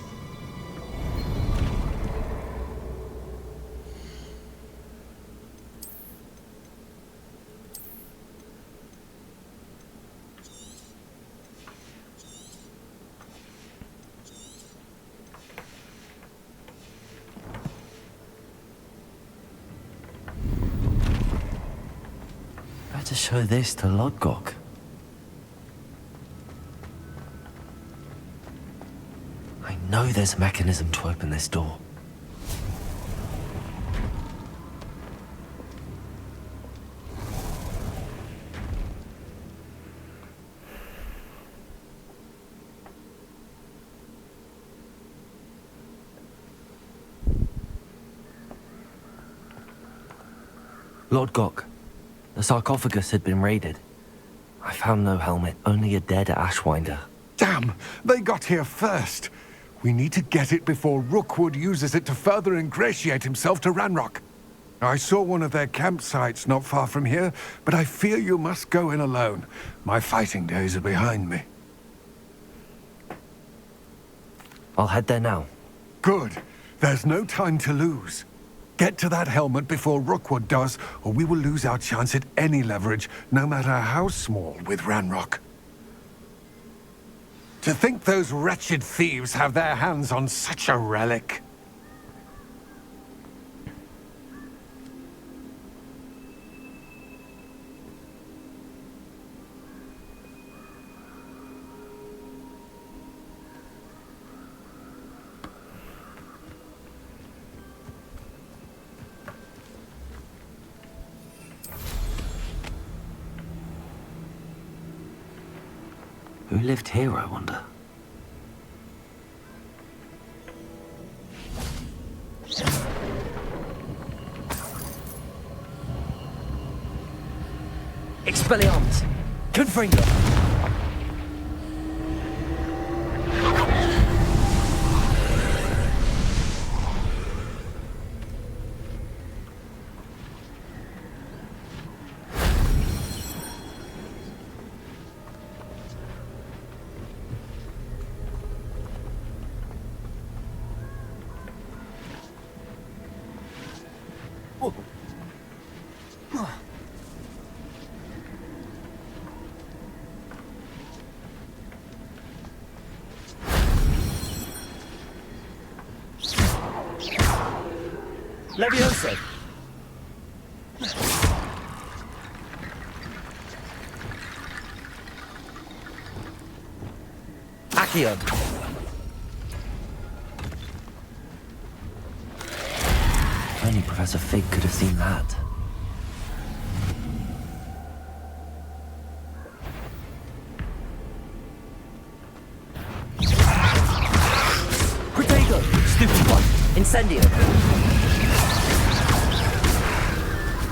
To show this to Lodgok. I know there's a mechanism to open this door. Lodgok. The sarcophagus had been raided. I found no helmet, only a dead Ashwinder. Damn! They got here first! We need to get it before Rookwood uses it to further ingratiate himself to Ranrock. I saw one of their campsites not far from here, but I fear you must go in alone. My fighting days are behind me. I'll head there now. Good. There's no time to lose. Get to that helmet before Rookwood does, or we will lose our chance at any leverage, no matter how small, with Ranrock. To think those wretched thieves have their hands on such a relic. Who lived here, I wonder? Expelliarmus! Confringo! Leviosa! Accio! Only Professor Fig could have seen that. Protego! Incendio.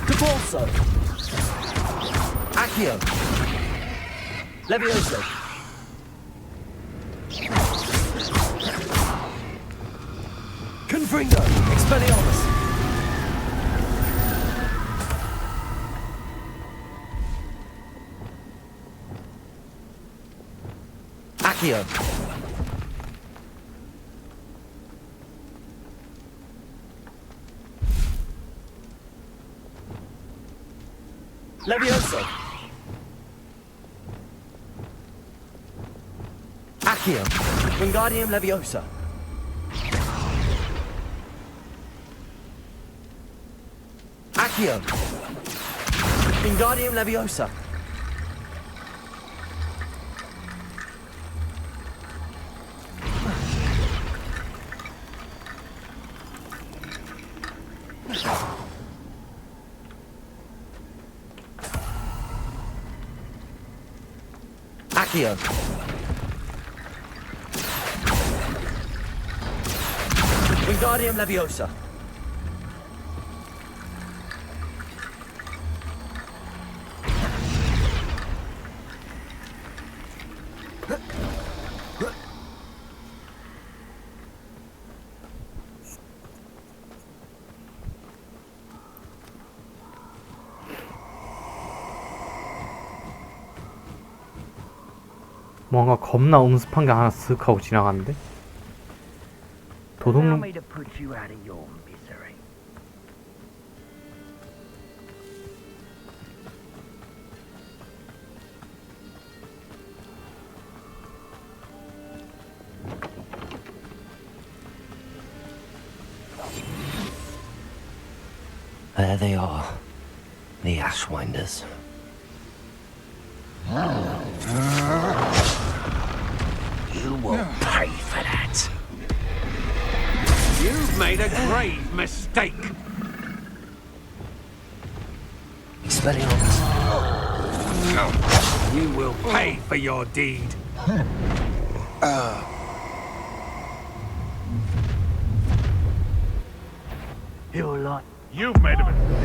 Depulso. Accio. Levioso. Confringo. Expelliarmus. Accio. Levioso. Accio. Wingardium Leviosa. Accio. Wingardium Leviosa. Accio. Wingardium Leviosa. 뭔가 겁나 음습한 게 하나 쓱 하고 지나가는데? 도둑놈. There they are, the Ashwinders. You will pay for that. You've made a grave mistake. Expelliarmus. You will pay for your deed. You're like... You've made a mistake.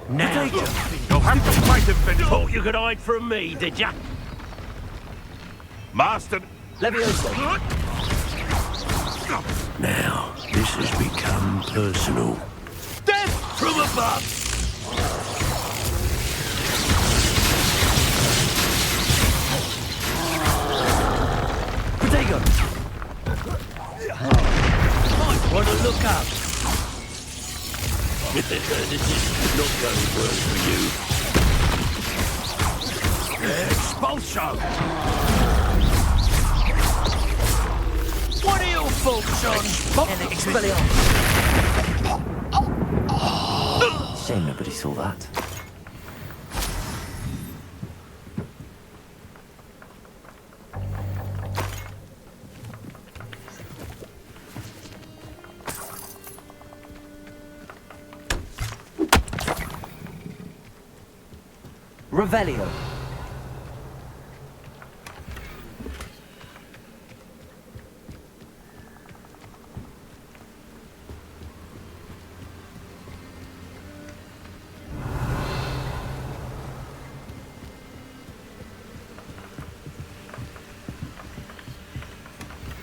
Now, you'll have to fight him, Finn. Thought you could hide from me, did ya? Master. Levioso. Now, this has become personal. Death from above! Protego. Might want to look up. This is not going well for you. Expulso! What are your thoughts on... Expelliarmus. Shame nobody saw that. Revelio.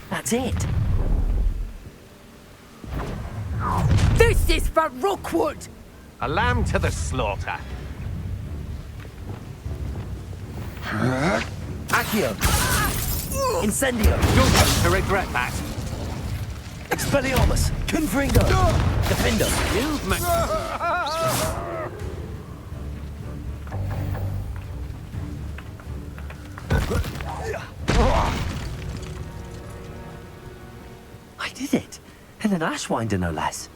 That's it. This is for Rookwood! A lamb to the slaughter. Accio. Incendio. You're going to regret that. Expelliarmus. Confringo. Defendo. You've made... I did it. And an Ashwinder, no less.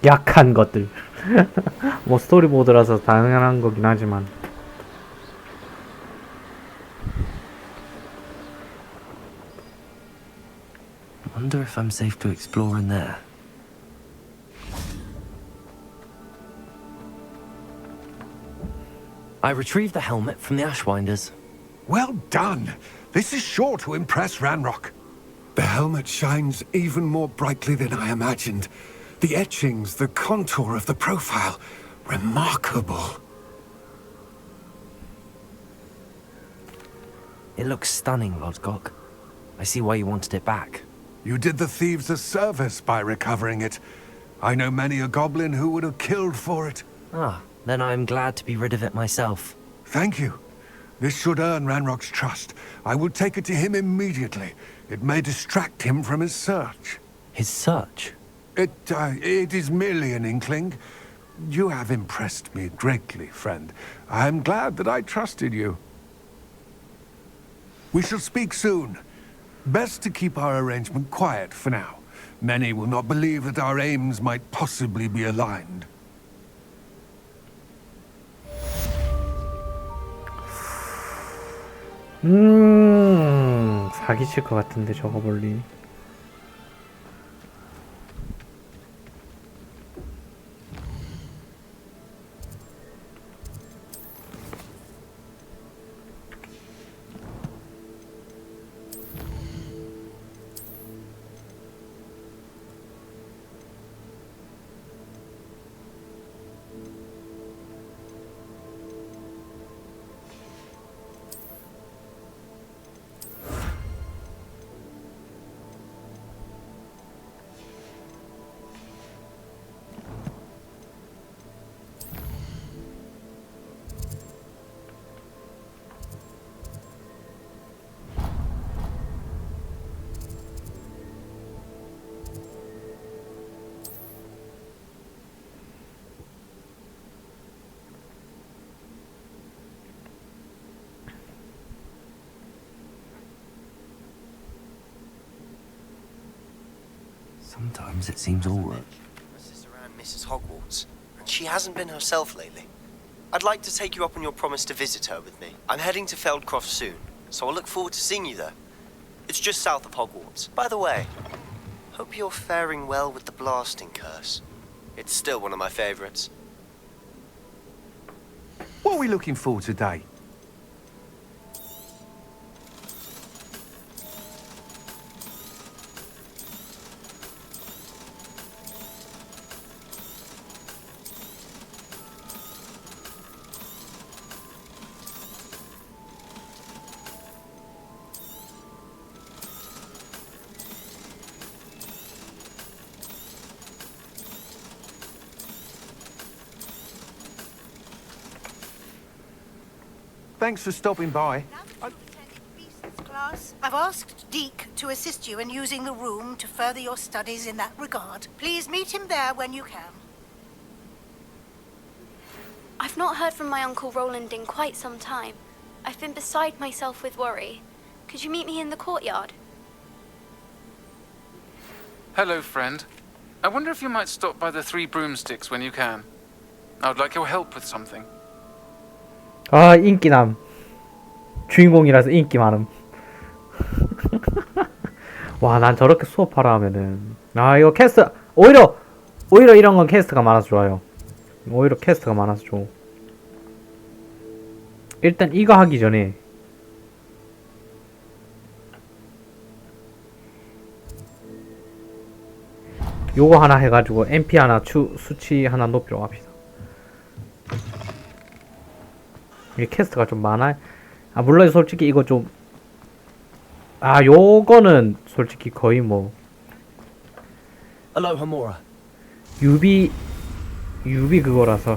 약한 것들. 뭐 스토리보드라서 당연한 거긴 하지만 Wonder if I'm safe to explore in there. I retrieved the helmet from the Ashwinders. Well done. This is sure to impress Ranrock. The helmet shines even more brightly than I imagined. The etchings, the contour of the profile. Remarkable. It looks stunning, Lodgok. I see why you wanted it back. You did the thieves a service by recovering it. I know many a goblin who would have killed for it. Ah, then I'm glad to be rid of it myself. Thank you. This should earn Ranrock's trust. I will take it to him immediately. It may distract him from his search. His search? It is merely an inkling. You have impressed me greatly, friend. I am glad that I trusted you. We shall speak soon. Best to keep our arrangement quiet for now. Many will not believe that our aims might possibly be aligned. 사기칠 것 같은데 저거 볼리. Sometimes it seems all right. My sister Anne misses Hogwarts, and she hasn't been herself lately. I'd like to take you up on your promise to visit her with me. I'm heading to Feldcroft soon, so I'll look forward to seeing you there. It's just south of Hogwarts. By the way, hope you're faring well with the blasting curse. It's still one of my favorites. What are we looking for today? Thanks for stopping by. Class, I've asked Deke to assist you in using the room to further your studies in that regard. Please meet him there when you can. I've not heard from my Uncle Roland in quite some time. I've been beside myself with worry. Could you meet me in the courtyard? Hello, friend. I wonder if you might stop by the Three Broomsticks when you can. I would like your help with something. 아, 인기남. 주인공이라서 인기 많음. 와, 난 저렇게 수업하라 하면은. 아, 이거 캐스트, 오히려 이런 건 캐스트가 많아서 좋아요. 오히려 캐스트가 많아서 좋아. 일단 이거 하기 전에 요거 하나 해가지고 MP 하나 수치 하나 높이러 갑시다. 이게 캐스트가 좀 많아. 아, 물론 솔직히 이거 좀, 아, 요거는 솔직히 거의 뭐 Alohomora. 유비 그거라서.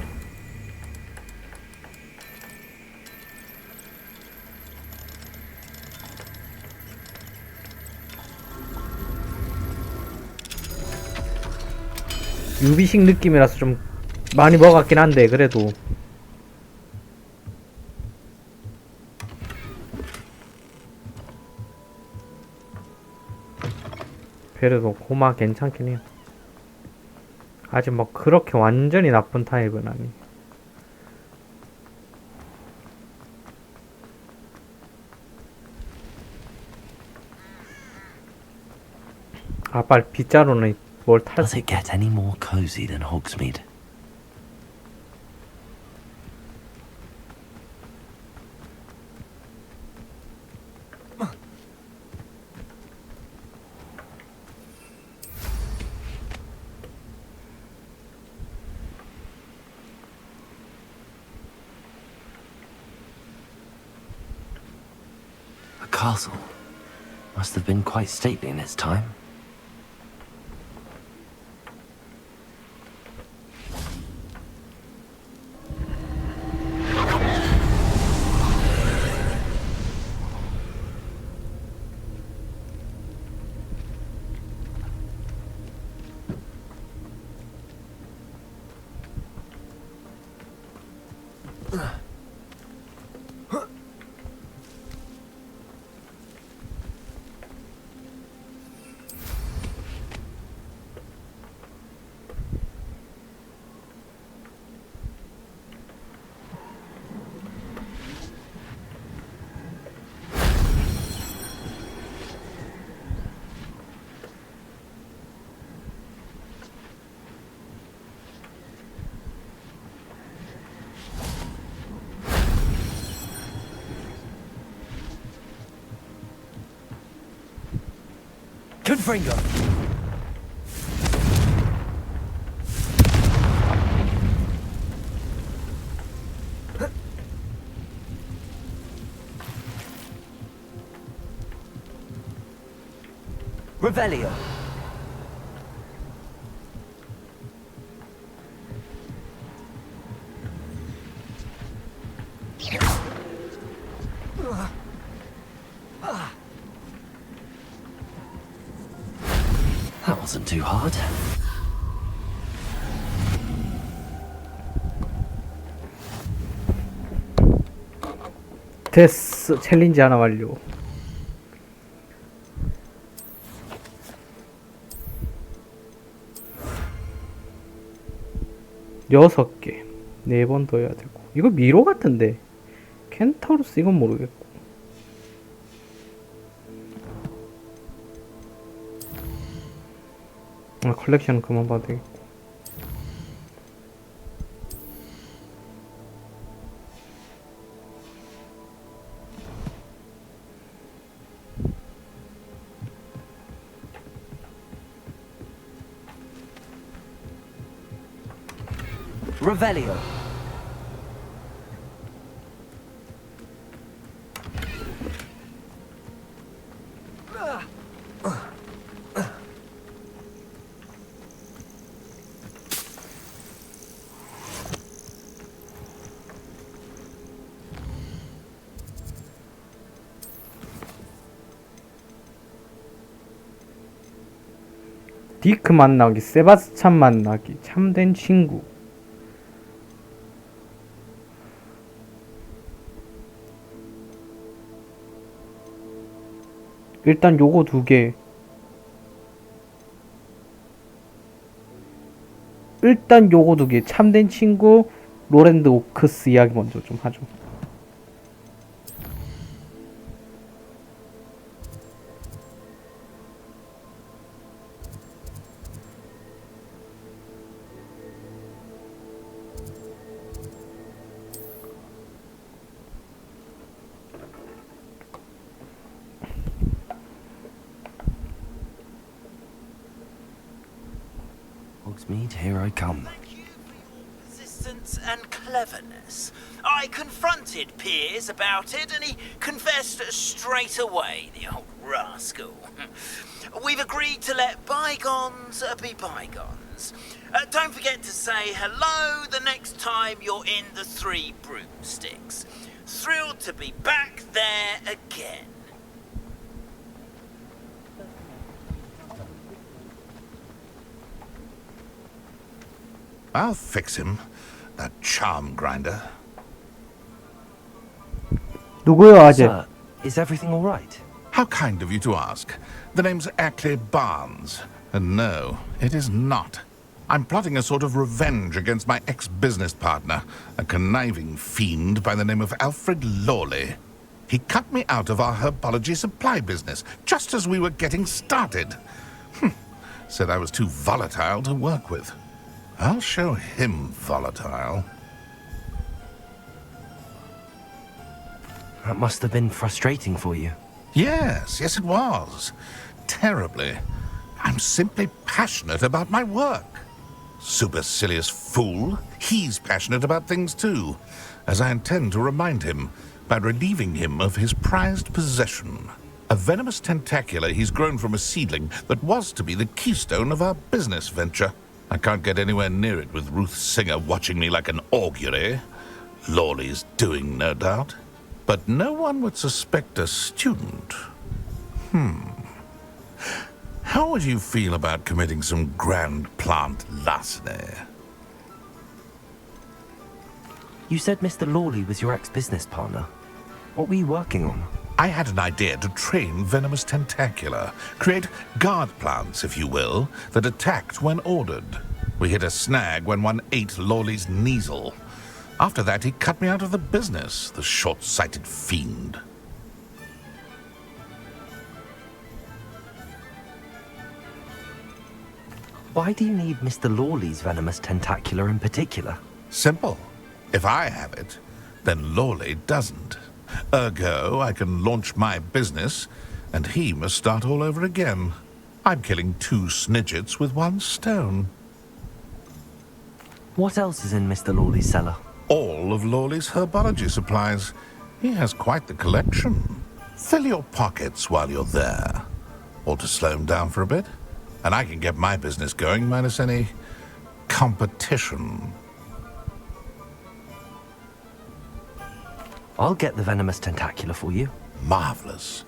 유비식 느낌이라서 좀 많이 먹었긴 한데, 그래도 고마 괜찮긴 해요. 아직 뭐 그렇게 완전히 나쁜 타입은 아니. 아, 빨리 빗자루는 뭘 탈? Does it get any more cozy than Hogsmeade? A castle must have been quite stately in its time. Confringo. Revelio. That wasn't too hard. 됐어. 챌린지 하나 완료. 여섯 개. 4번 더 해야 되고. 이거 미로 같은데. 켄타우로스 이건 모르겠고. 아, 컬렉션은 그만 봐도 되겠고. Revelio. 디크 만나기, 세바스찬 만나기, 참된 친구. 일단 요거 2개. 일단 요거 2개. 참된 친구, 로랜드 오크스 이야기 먼저 좀 하죠. Hogsmeade, here I come. Persistence and cleverness. I confronted Piers about it, and he confessed straight away, the old rascal. We've agreed to let bygones be bygones. Don't forget to say hello the next time you're in the Three Broomsticks. Thrilled to be back there again. I'll fix him, that charm grinder. 누구요, 아재? Sir, is everything all right? How kind of you to ask. The name's Ackley Barnes. And no, it is not. I'm plotting a sort of revenge against my ex-business partner, a conniving fiend by the name of Alfred Lawley. He cut me out of our herbology supply business, just as we were getting started. Said I was too volatile to work with. I'll show him volatile. That must have been frustrating for you. Yes, it was. Terribly. I'm simply passionate about my work. Supercilious fool. He's passionate about things too, as I intend to remind him by relieving him of his prized possession. A venomous tentacular he's grown from a seedling that was to be the keystone of our business venture. I can't get anywhere near it with Ruth Singer watching me like an augury. Lawley's doing, no doubt. But no one would suspect a student. How would you feel about committing some grand plant larceny? You said Mr. Lawley was your ex-business partner. What were you working on? I had an idea to train venomous tentacula, create guard plants, if you will, that attacked when ordered. We hit a snag when one ate Lawley's Kneasel. After that, he cut me out of the business, the short-sighted fiend. Why do you need Mr. Lawley's venomous tentacular in particular? Simple. If I have it, then Lawley doesn't. Ergo, I can launch my business, and he must start all over again. I'm killing 2 snidgets with 1 stone. What else is in Mr. Lawley's cellar? All of Lawley's herbology supplies. He has quite the collection. Fill your pockets while you're there. Or to slow him down for a bit. And I can get my business going minus any competition. I'll get the venomous tentacular for you. Marvelous.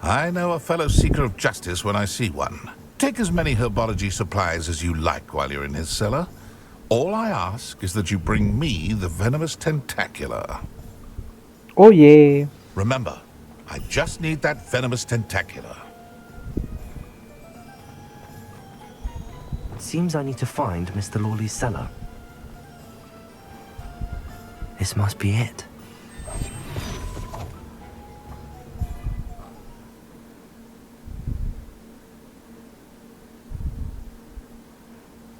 I know a fellow seeker of justice when I see one. Take as many herbology supplies as you like while you're in his cellar. All I ask is that you bring me the venomous tentacular. Oh yeah. Remember, I just need that venomous tentacular. It seems I need to find Mr. Lawley's cellar. This must be it.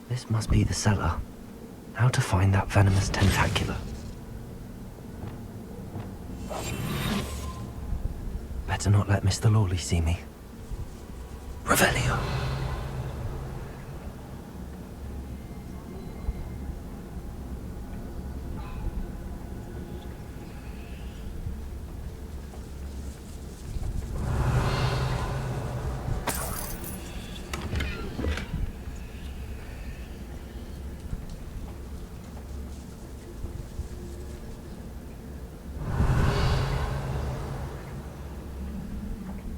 This must be the cellar. How to find that venomous tentacular? Better not let Mr. Lawley see me. Revelio.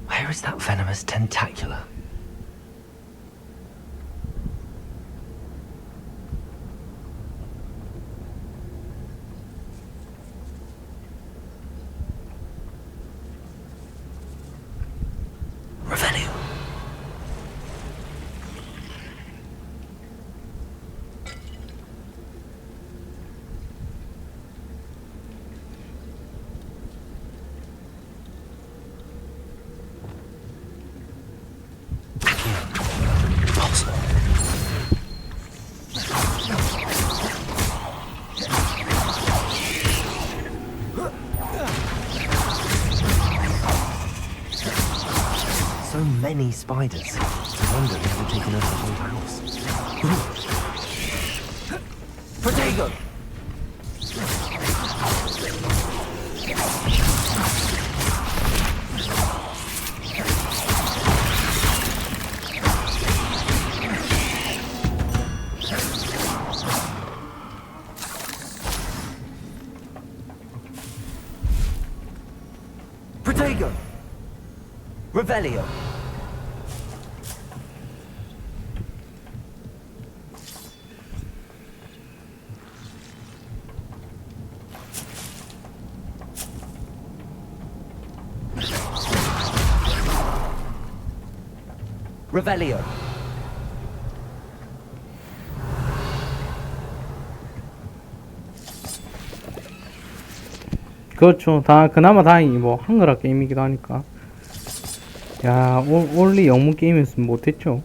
Where is that venomous tentacular? Revelio. So many spiders. I wonder if they've taken over the whole house. Protego! Protego! Revelio! Revelio. 그렇죠. 그나마 다행히 뭐 한글화 게임이기도 하니까. 야, 올리 영문 게임이었으면 못했죠.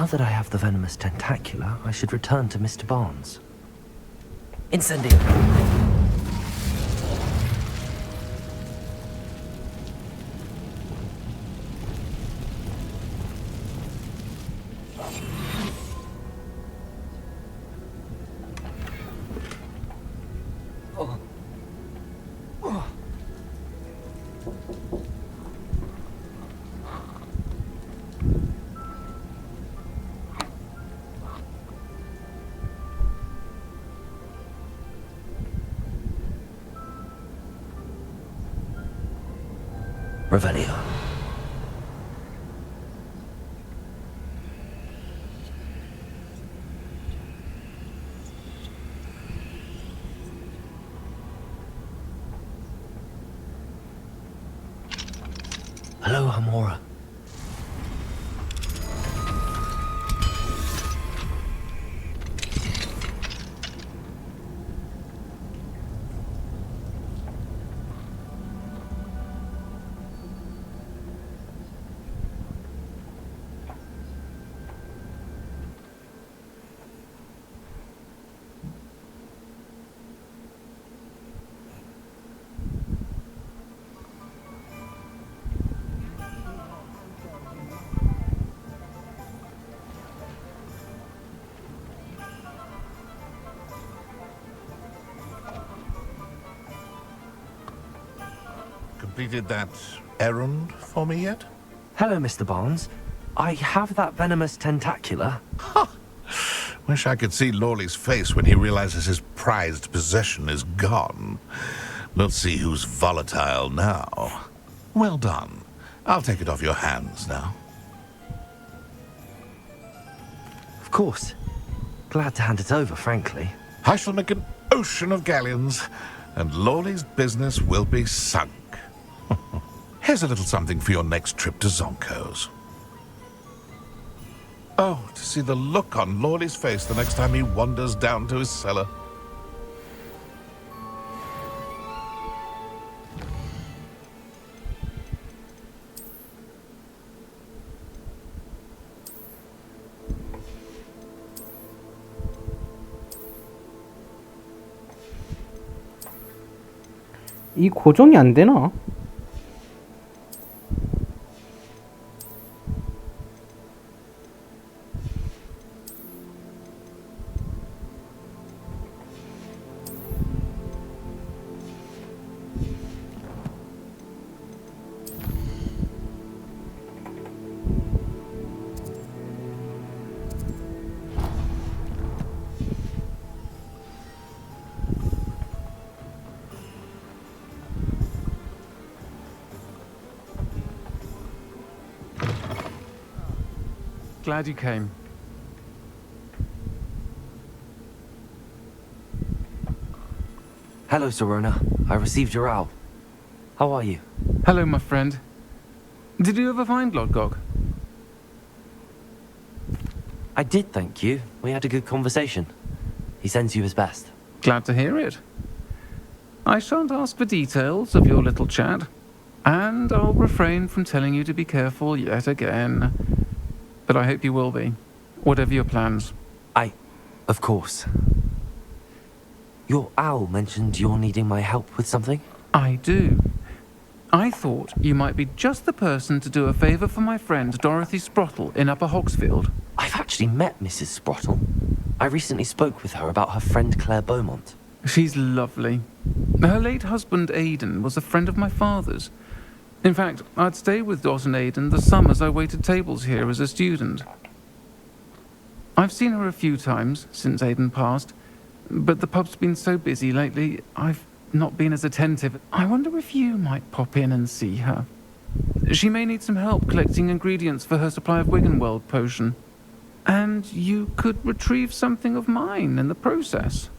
Now that I have the venomous tentacula, I should return to Mr. Barnes. Incendio! Revelio. Hello, Hamora. Completed that errand for me yet? Hello, Mr. Barnes. I have that venomous tentacula. Wish I could see Lawley's face when he realizes his prized possession is gone. Let's see who's volatile now. Well done. I'll take it off your hands now. Of course. Glad to hand it over, frankly. I shall make an ocean of galleons, and Lawley's business will be sunk. Here's a little something for your next trip to Zonko's. Oh, to see the look on Lawley's face the next time he wanders down to his cellar. 이 고정이 안 되나? Glad you came. Hello, Serona. I received your owl. How are you? Hello, my friend. Did you ever find Lodgok? I did, thank you. We had a good conversation. He sends you his best. Glad to hear it. I shan't ask for details of your little chat, and I'll refrain from telling you to be careful yet again. But I hope you will be, whatever your plans. Of course. Your owl mentioned you're needing my help with something? I do. I thought you might be just the person to do a favour for my friend Dorothy Sprottle in Upper Hogsfield. I've actually met Mrs. Sprottle. I recently spoke with her about her friend Claire Beaumont. She's lovely. Her late husband Aidan was a friend of my father's. In fact, I'd stay with Dot and Aidan the summers I waited tables here as a student. I've seen her a few times since Aidan passed, but the pub's been so busy lately, I've not been as attentive. I wonder if you might pop in and see her. She may need some help collecting ingredients for her supply of Wiggenweld potion. And you could retrieve something of mine in the process.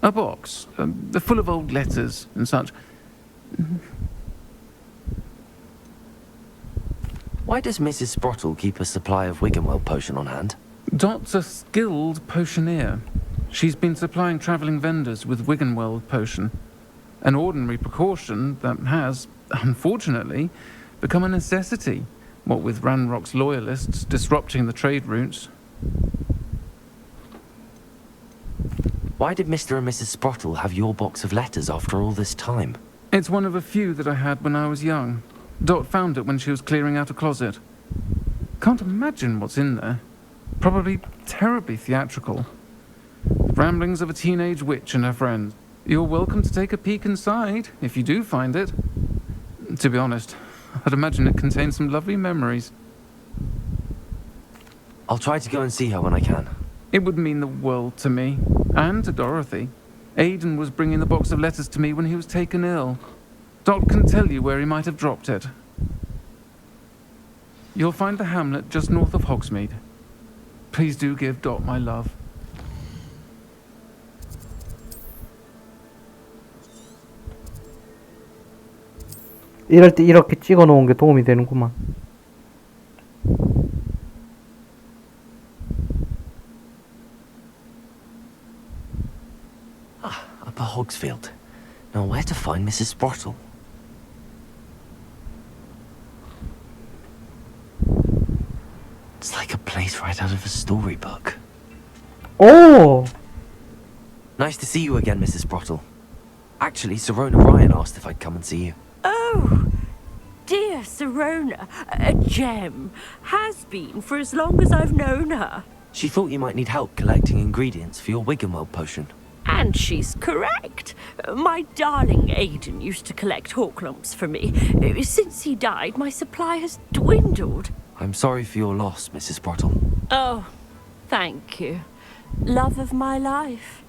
A box, full of old letters and such. Why does Mrs. Sprottle keep a supply of Wiggenweld potion on hand? Dot's a skilled potioneer. She's been supplying travelling vendors with Wiggenweld potion. An ordinary precaution that has, unfortunately, become a necessity What with Ranrock's loyalists disrupting the trade routes. Why did Mr. and Mrs. Sprottle have your box of letters after all this time? It's one of a few that I had when I was young. Dot found it when she was clearing out a closet. Can't imagine what's in there. Probably terribly theatrical. The ramblings of a teenage witch and her friends. You're welcome to take a peek inside, if you do find it. To be honest, I'd imagine it contains some lovely memories. I'll try to go and see her when I can. It would mean the world to me, and to Dorothy. Aidan was bringing the box of letters to me when he was taken ill. Dot can tell you where he might have dropped it. You'll find the hamlet just north of Hogsmeade. Please do give Dot my love. 이럴 때 이렇게 찍어 놓은 게 도움이 되는구만. Upper Hogsfield. Now where to find Mrs. Sprottle? It's like a place right out of a storybook. Oh! Nice to see you again, Mrs. Sprottle. Actually, Sirona Ryan asked if I'd come and see you. Oh, dear Sirona, a gem. Has been for as long as I've known her. She thought you might need help collecting ingredients for your Wiggenweld potion. And she's correct. My darling Aidan used to collect hawk lumps for me. Since he died, my supply has dwindled. I'm sorry for your loss, Mrs. Sprottle. Oh, thank you. Love of my life.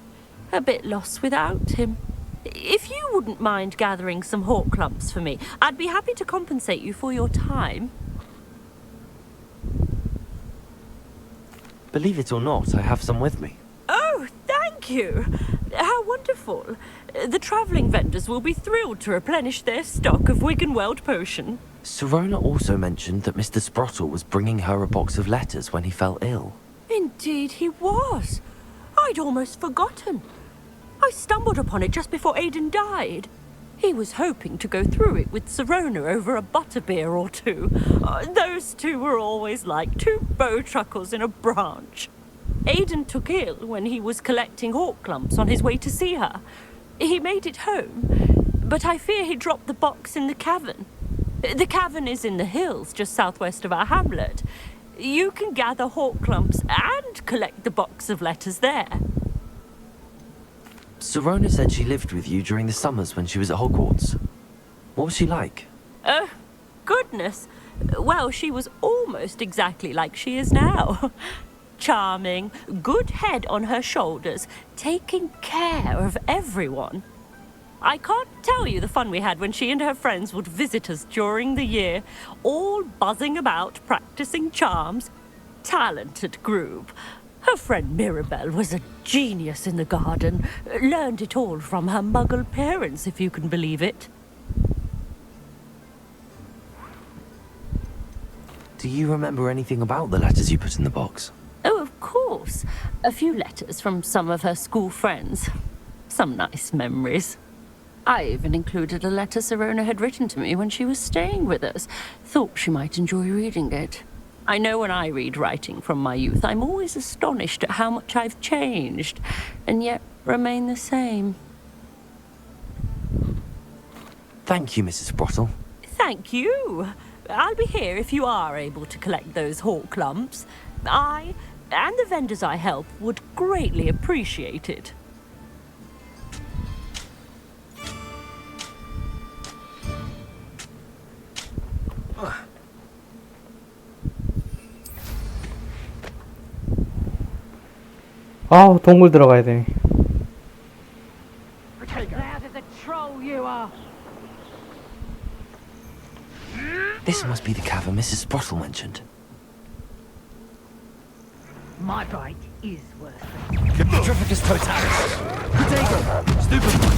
A bit lost without him. If you wouldn't mind gathering some hawk lumps for me, I'd be happy to compensate you for your time. Believe it or not, I have some with me. Oh, thank you. How wonderful. The travelling vendors will be thrilled to replenish their stock of Wiggenweld potion. Sirona also mentioned that Mr. Sprottle was bringing her a box of letters when he fell ill. Indeed he was. I'd almost forgotten. I stumbled upon it just before Aidan died. He was hoping to go through it with Sirona over a butterbeer or two. Those two were always like two bowtruckles in a branch. Aidan took ill when he was collecting hawk lumps on his way to see her. He made it home, but I fear he dropped the box in the cavern. The cavern is in the hills just southwest of our hamlet. You can gather hawk lumps and collect the box of letters there. Sirona said she lived with you during the summers when she was at Hogwarts. What was she like? Oh, goodness. Well, she was almost exactly like she is now. Charming, good head on her shoulders, taking care of everyone. I can't tell you the fun we had when she and her friends would visit us during the year, all buzzing about, practicing charms. Talented group. Her friend Mirabelle was a genius in the garden. Learned it all from her muggle parents, if you can believe it. Do you remember anything about the letters you put in the box? Oh, of course. A few letters from some of her school friends. Some nice memories. I even included a letter Sirona had written to me when she was staying with us. Thought she might enjoy reading it. I know when I read writing from my youth, I'm always astonished at how much I've changed, and yet remain the same. Thank you, Mrs. Sprottle. Thank you. I'll be here if you are able to collect those hawk lumps. I, and the vendors I help, would greatly appreciate it. 아우, 동굴 들어가야 돼. Loud as a troll you are. This must be the cavern Mrs. Sprottle mentioned. My bite is worth Petrificus totalis. Potato. Stupid.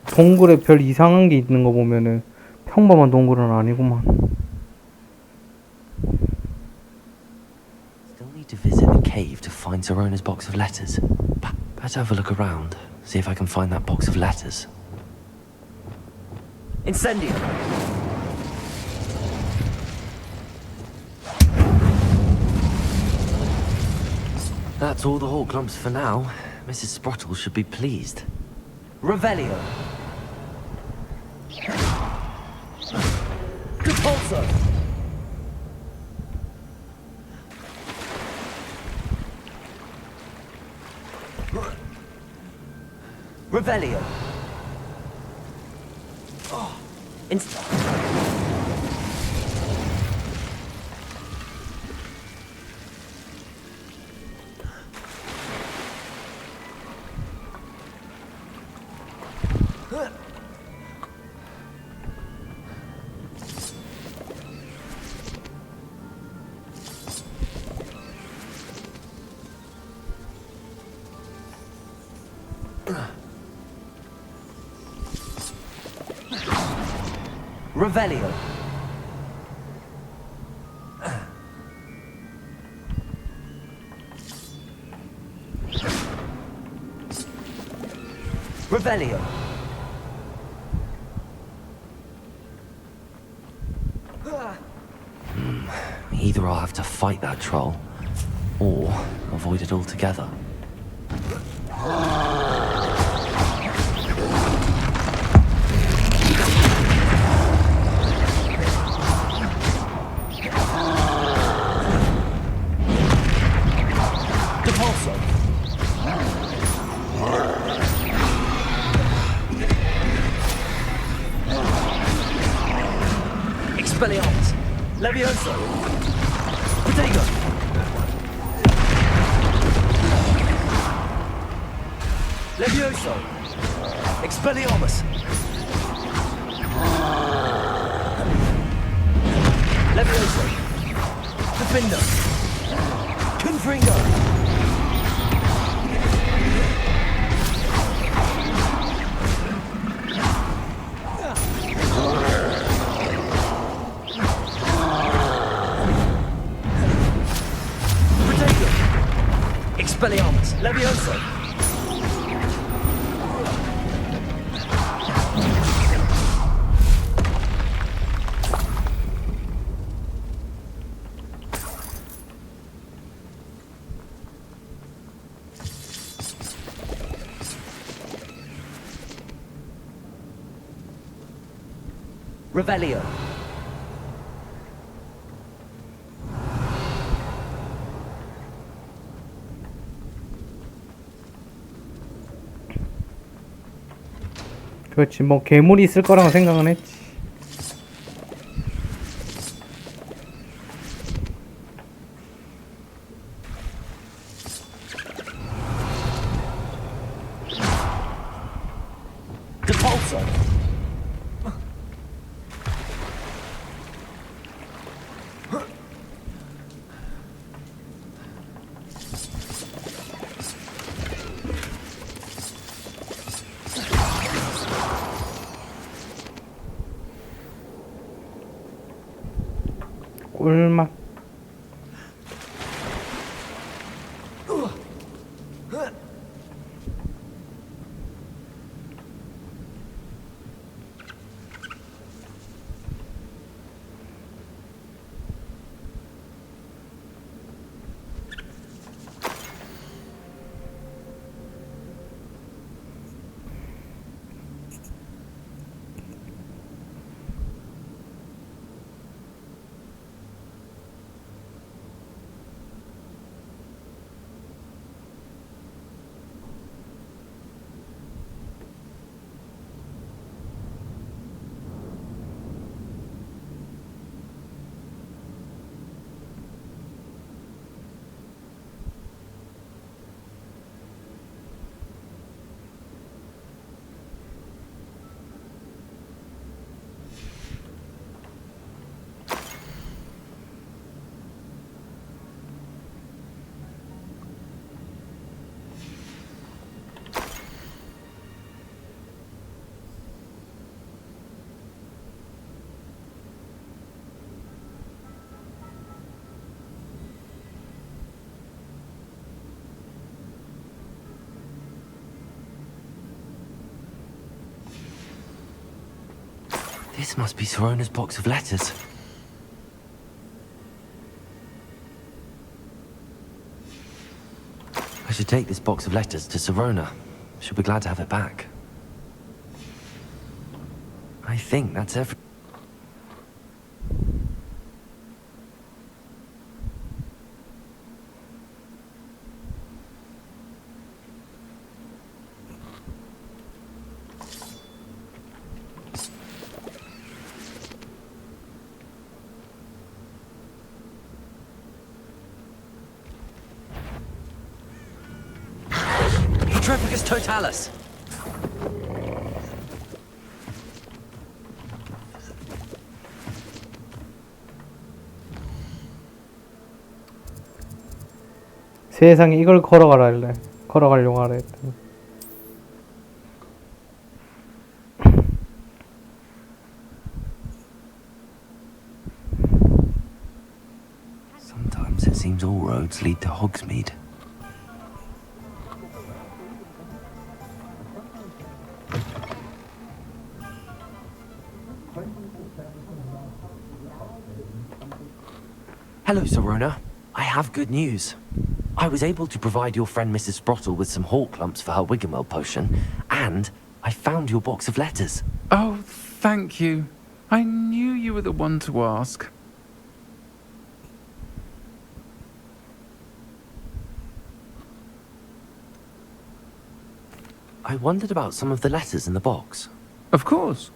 동굴에 별 이상한 게 있는 거 보면은 평범한 동굴은 아니구만. Still need to visit the cave Sorona's box of letters. Better have a look around, see if I can find that box of letters. Incendio! That's all the hawk lumps for now. Mrs. Sprottle should be pleased. Revelio! Repulsor! Revelio! Revelio. Revelio. Either I'll have to fight that troll, or avoid it altogether. Expelliarmus! Levioso! Protego! Levioso! Expelliarmus! Levioso! Defender! Confringo! Expelliarmus! Levioso! Revelio. 그렇지, 뭐 괴물이 있을 거라고 생각은 했지. 꿀맛. This must be Sorona's box of letters. I should take this box of letters to Sirona. She'll be glad to have it back. I think that's every... Petrificus totalis! 세상에 이걸 걸어가라 걸어가려고 하래 했더니. Sometimes it seems all roads lead to Hogsmeade. Hello, Sirona. I have good news. I was able to provide your friend Mrs. Sprottle with some hawk lumps for her Wiggenwell potion, and I found your box of letters. Oh, thank you. I knew you were the one to ask. I wondered about some of the letters in the box. Of course.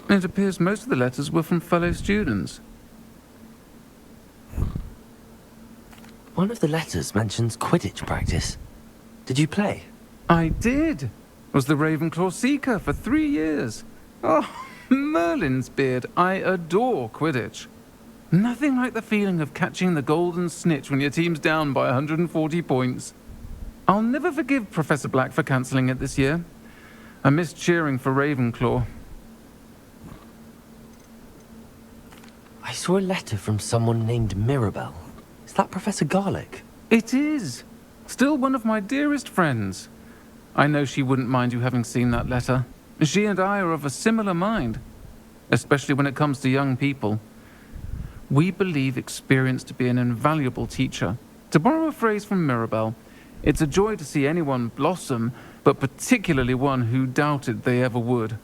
It appears most of the letters were from fellow students. One of the letters mentions Quidditch practice. Did you play? I did. Was the Ravenclaw Seeker for 3 years. Oh, Merlin's beard. I adore Quidditch. Nothing like the feeling of catching the golden snitch when your team's down by 140 points. I'll never forgive Professor Black for cancelling it this year. I missed cheering for Ravenclaw. I saw a letter from someone named Mirabelle. Is that Professor Garlick? It is. Still one of my dearest friends. I know she wouldn't mind you having seen that letter. She and I are of a similar mind, especially when it comes to young people. We believe experience to be an invaluable teacher. To borrow a phrase from Mirabelle, it's a joy to see anyone blossom, but particularly one who doubted they ever would.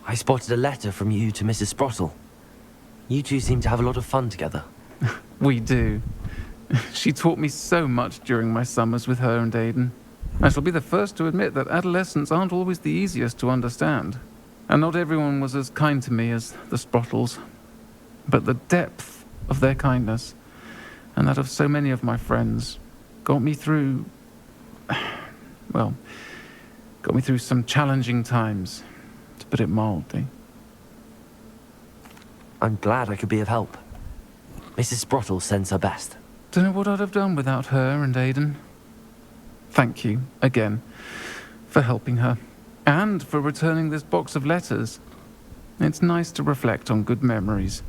I spotted a letter from you to Mrs. Sprottle. You two seem to have a lot of fun together. We do. She taught me so much during my summers with her and Aiden. I shall be the first to admit that adolescents aren't always the easiest to understand. And not everyone was as kind to me as the Sprottles. But the depth of their kindness, and that of so many of my friends, got me through... well, got me through some challenging times, to put it mildly. I'm glad I could be of help. Mrs. Sprottle sends her best. Don't know what I'd have done without her and Aiden. Thank you, again, for helping her, and for returning this box of letters. It's nice to reflect on good memories.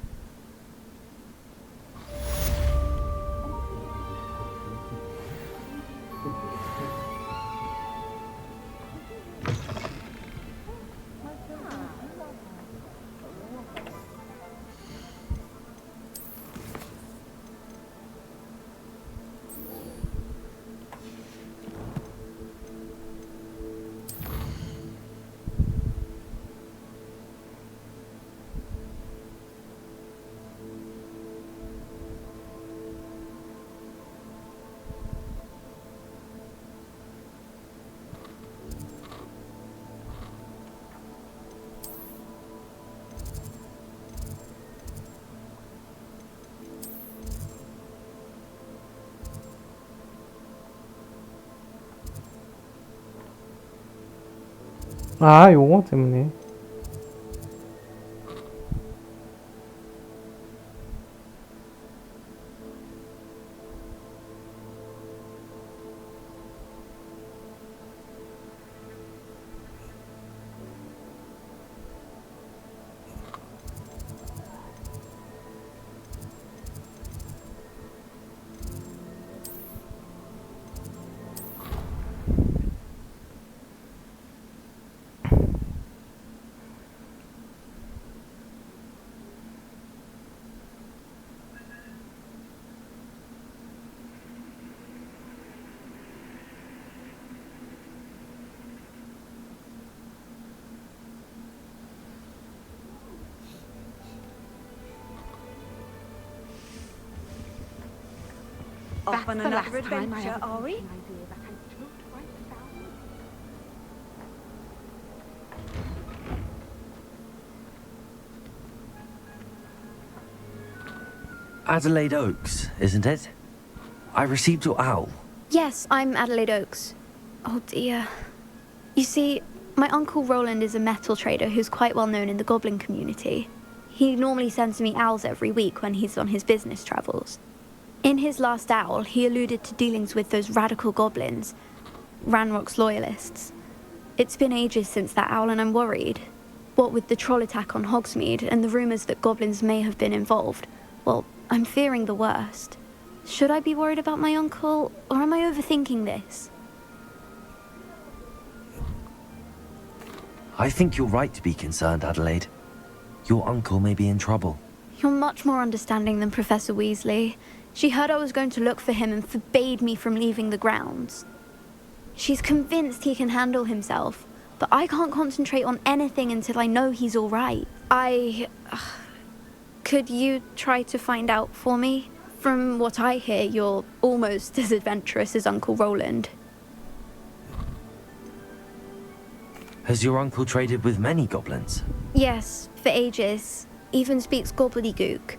아, 요거 때문에. off on the another last time I adventure, ever are we? Adelaide Oaks, isn't it? I received your owl. Yes, I'm Adelaide Oaks. Oh dear. You see, my uncle Roland is a metal trader who's quite well known in the goblin community. He normally sends me owls every week when he's on his business travels. In his last owl, he alluded to dealings with those radical goblins, Ranrock's loyalists. It's been ages since that owl and I'm worried. What with the troll attack on Hogsmeade and the rumours that goblins may have been involved, well, I'm fearing the worst. Should I be worried about my uncle, or am I overthinking this? I think you're right to be concerned, Adelaide. Your uncle may be in trouble. You're much more understanding than Professor Weasley. She heard I was going to look for him and forbade me from leaving the grounds. She's convinced he can handle himself, but I can't concentrate on anything until I know he's all right. Could you try to find out for me? From what I hear, you're almost as adventurous as Uncle Roland. Has your uncle traded with many goblins? Yes, for ages. Even speaks gobbledygook.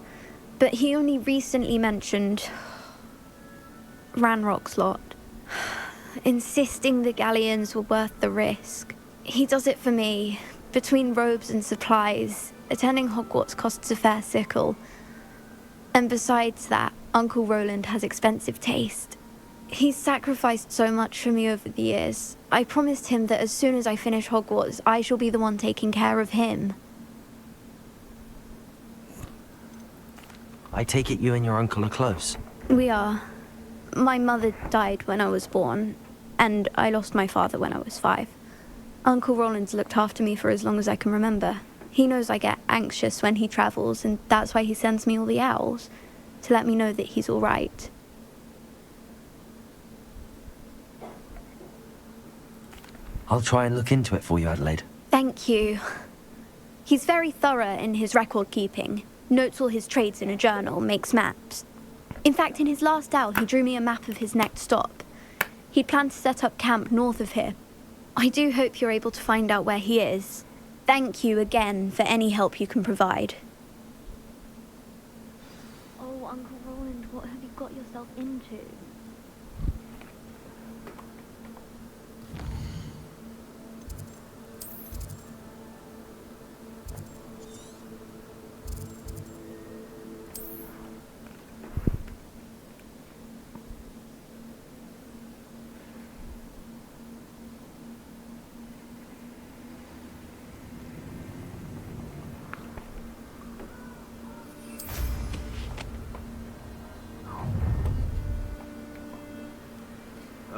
But he only recently mentioned Ranrock's lot, insisting the galleons were worth the risk. He does it for me. Between robes and supplies, attending Hogwarts costs a fair sickle. And besides that, Uncle Roland has expensive taste. He's sacrificed so much for me over the years. I promised him that as soon as I finish Hogwarts, I shall be the one taking care of him. I take it you and your uncle are close. We are. My mother died when I was born, and I lost my father when I was 5. Uncle Roland's looked after me for as long as I can remember. He knows I get anxious when he travels, and that's why he sends me all the owls, to let me know that he's all right. I'll try and look into it for you, Adelaide. Thank you. He's very thorough in his record keeping. Notes all his trades in a journal, makes maps. In fact, in his last owl, he drew me a map of his next stop. He'd planned to set up camp north of here. I do hope you're able to find out where he is. Thank you again for any help you can provide. Oh, Uncle Roland, what have you got yourself into?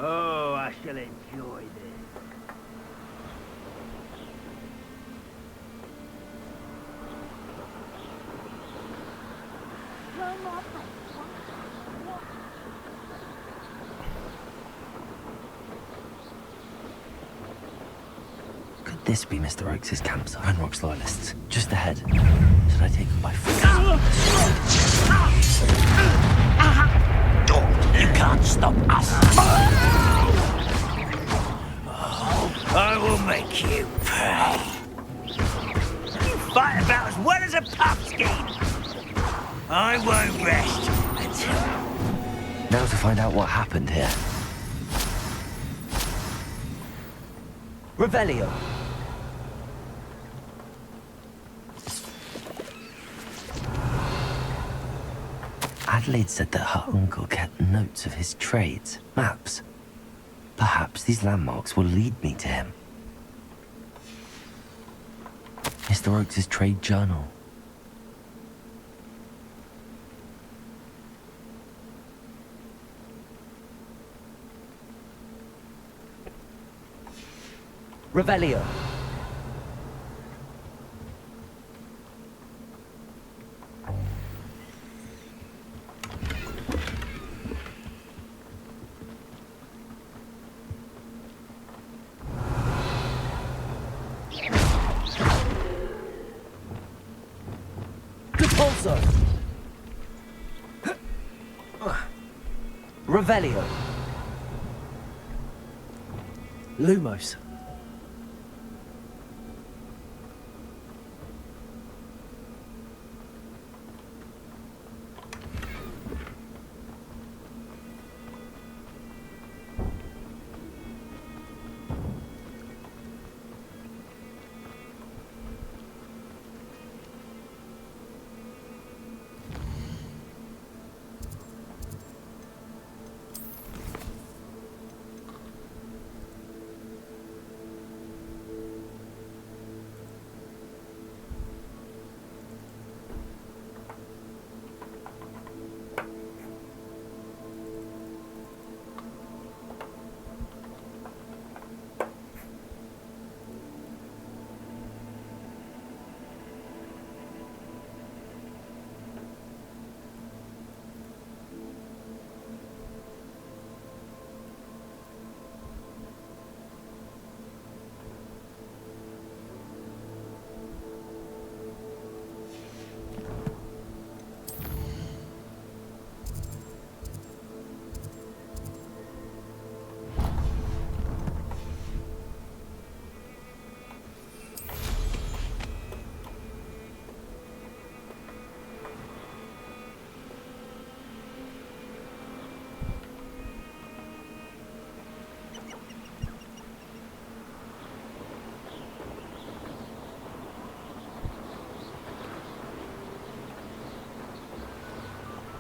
Oh, I shall enjoy this. Could this be Mr. Oakes' campsite? Ranrock's loyalists. Just ahead. Should I take them by force? You can't stop us. I will make you pay. You fight about as well as a pumpkin. I won't rest until... Now to find out what happened here. Revelio. Adelaide said that her uncle kept notes of his trades, maps. Perhaps these landmarks will lead me to him. Mr. Oakes' trade journal. Revelio. Revelio. Lumos.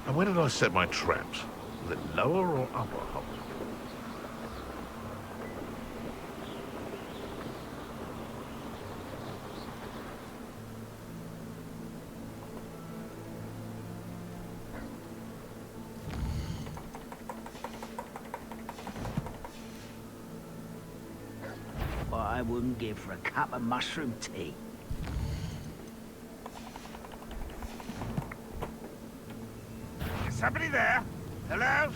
And where did I set my traps? Was it lower or upper Hogsmeade? What I wouldn't give for a cup of mushroom tea. Is somebody there? Hello?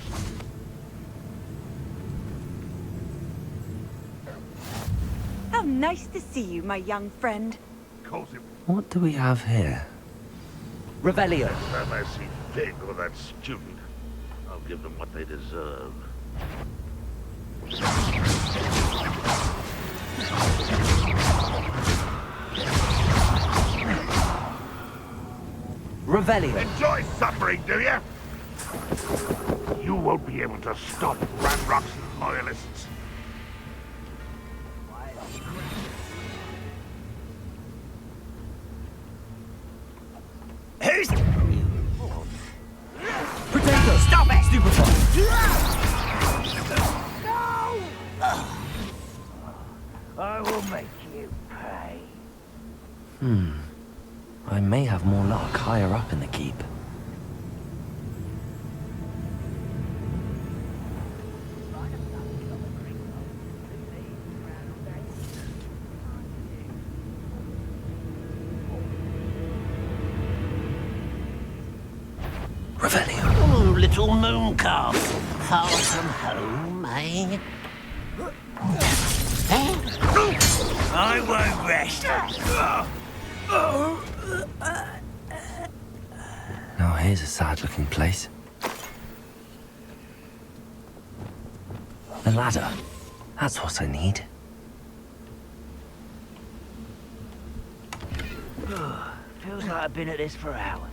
How nice to see you, my young friend. What do we have here? Revelio. Next time I see Fig or that student, I'll give them what they deserve. Revelio. Enjoy suffering, do you? You won't be able to stop Ranrock's loyalists. Who's... Potato! Stop it! Stupefy! No! I will make you pay. I may have more luck higher up in the keep. Revelio. Oh, little moon calf. Far from home, eh? I won't rest. Now here's a sad-looking place. A ladder. That's what I need. Feels like I've been at this for hours.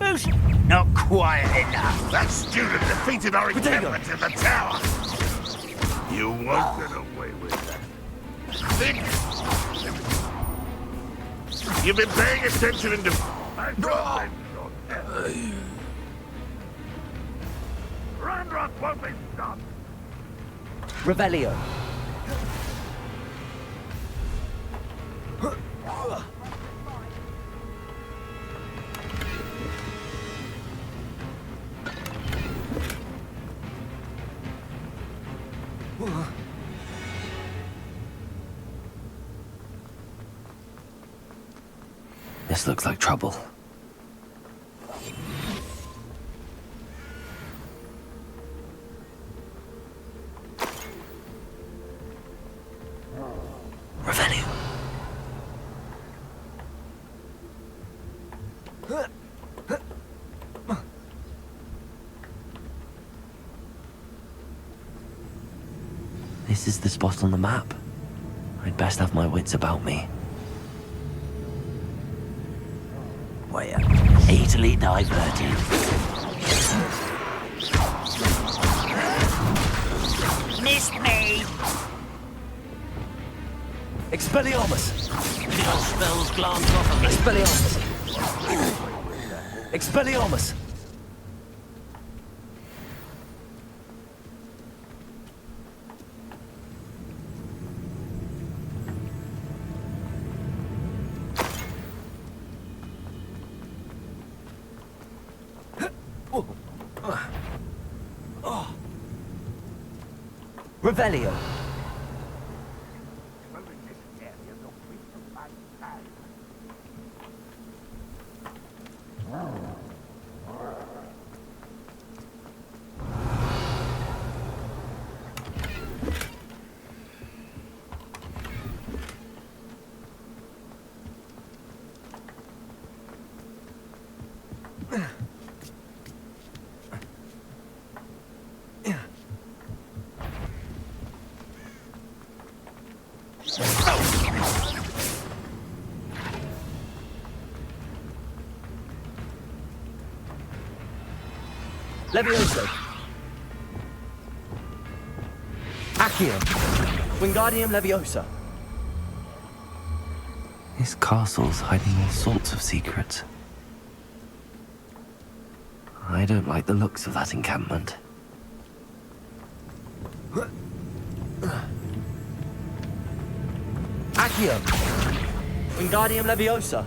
Who's not quiet enough? That student defeated our encampment in the tower. You won't get away with that. Think. You've been paying attention in Ranrock won't be stopped. Revelio. This looks like trouble. Revelio. This is the spot on the map. I'd best have my wits about me. Where? Easily diverted. Missed me! Expelliarmus! Your spells glance off of me. Expelliarmus! Expelliarmus! Revelio. Levioso! Accio! Wingardium Leviosa! This castle's hiding all sorts of secrets. I don't like the looks of that encampment. Accio! Wingardium Leviosa!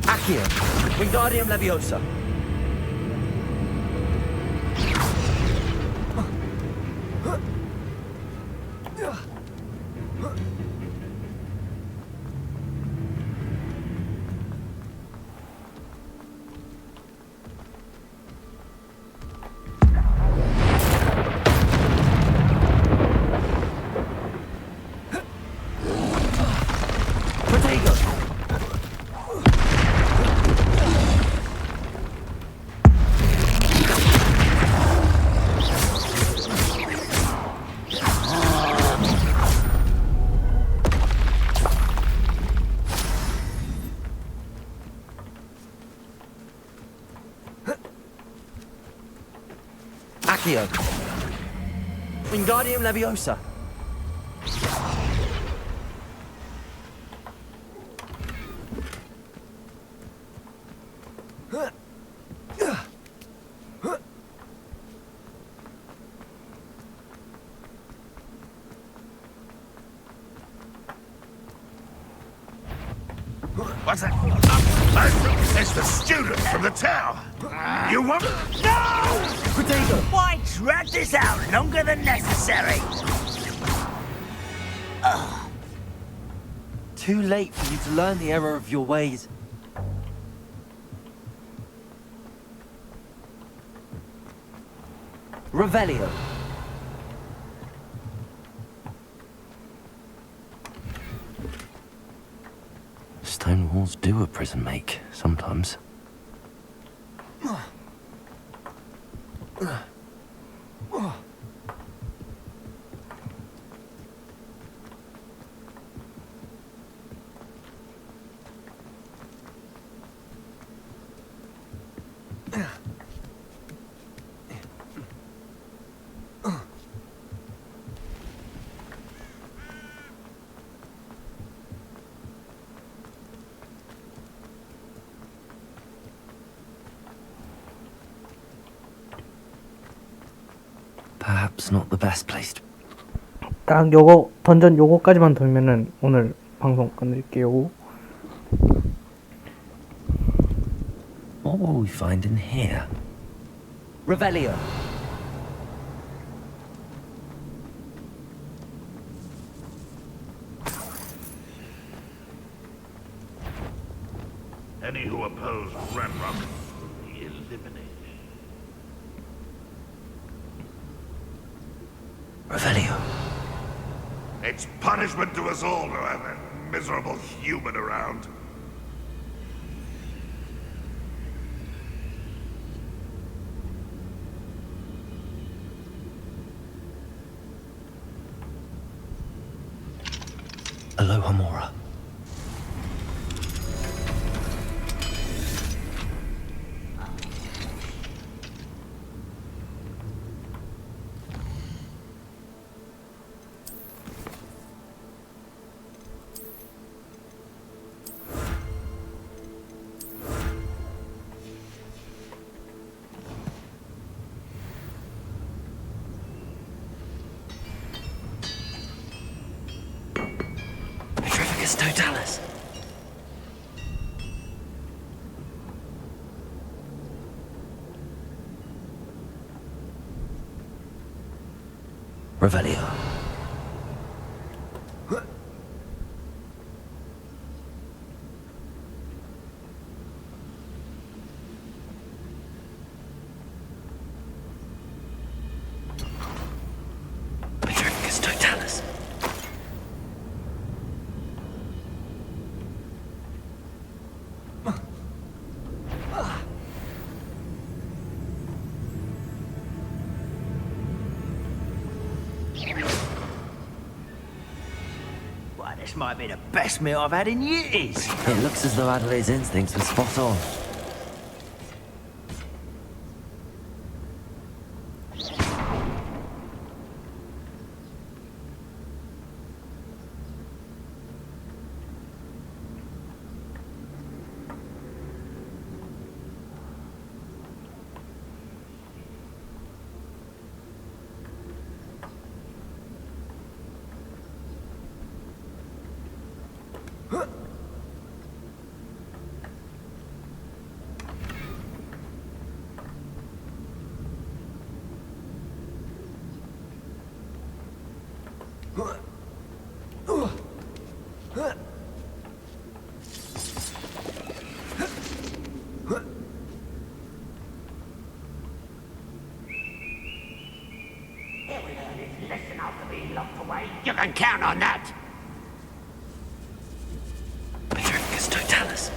Accio! Wingardium Leviosa! Accio! Wingardium Leviosa! What's that? It's the student from the tower. You want... No! Why drag this out longer than necessary? Too late for you to learn the error of your ways. Revelio. Stone walls do a prison make, sometimes. Perhaps not the best place to... 딱 요거 던전 요거까지만 돌면은 오늘 방송 끝낼게요. What will we find in here? Revelio. Any who oppose Renruck will be eliminated. Revelio. It's punishment to us all to have that miserable human around. Alohomora. Totalis. Revelio. Petrificus Totalis. This might be the best meal I've had in years. It looks as though Adelaide's instincts were spot on. Listen after being locked away. You can count on that. Petrificus Totalis.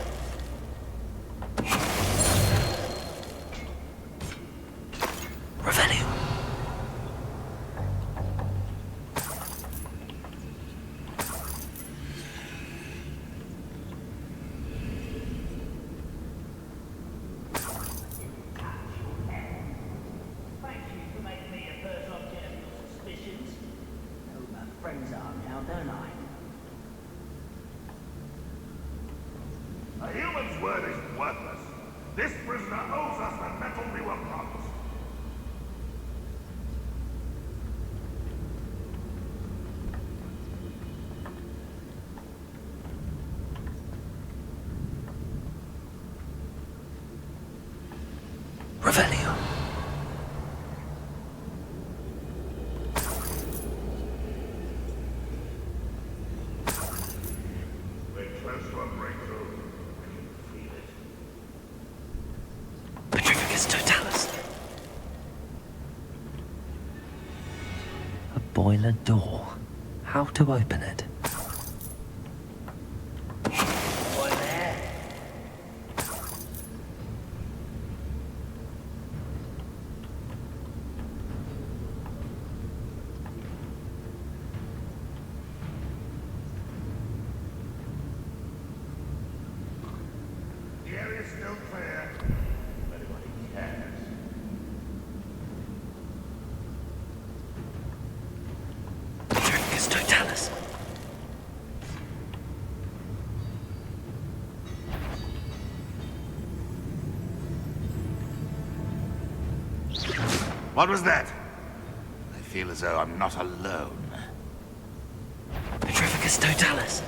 Revelio. Friends are now, don't I? A human's word is worthless. This prisoner owes us the metal we were promised. Revelio. Petrificus Totalis. A boiler door. How to open it? The area's still clear. If anybody cares. Petrificus Totalis. What was that? I feel as though I'm not alone. Petrificus Totalis.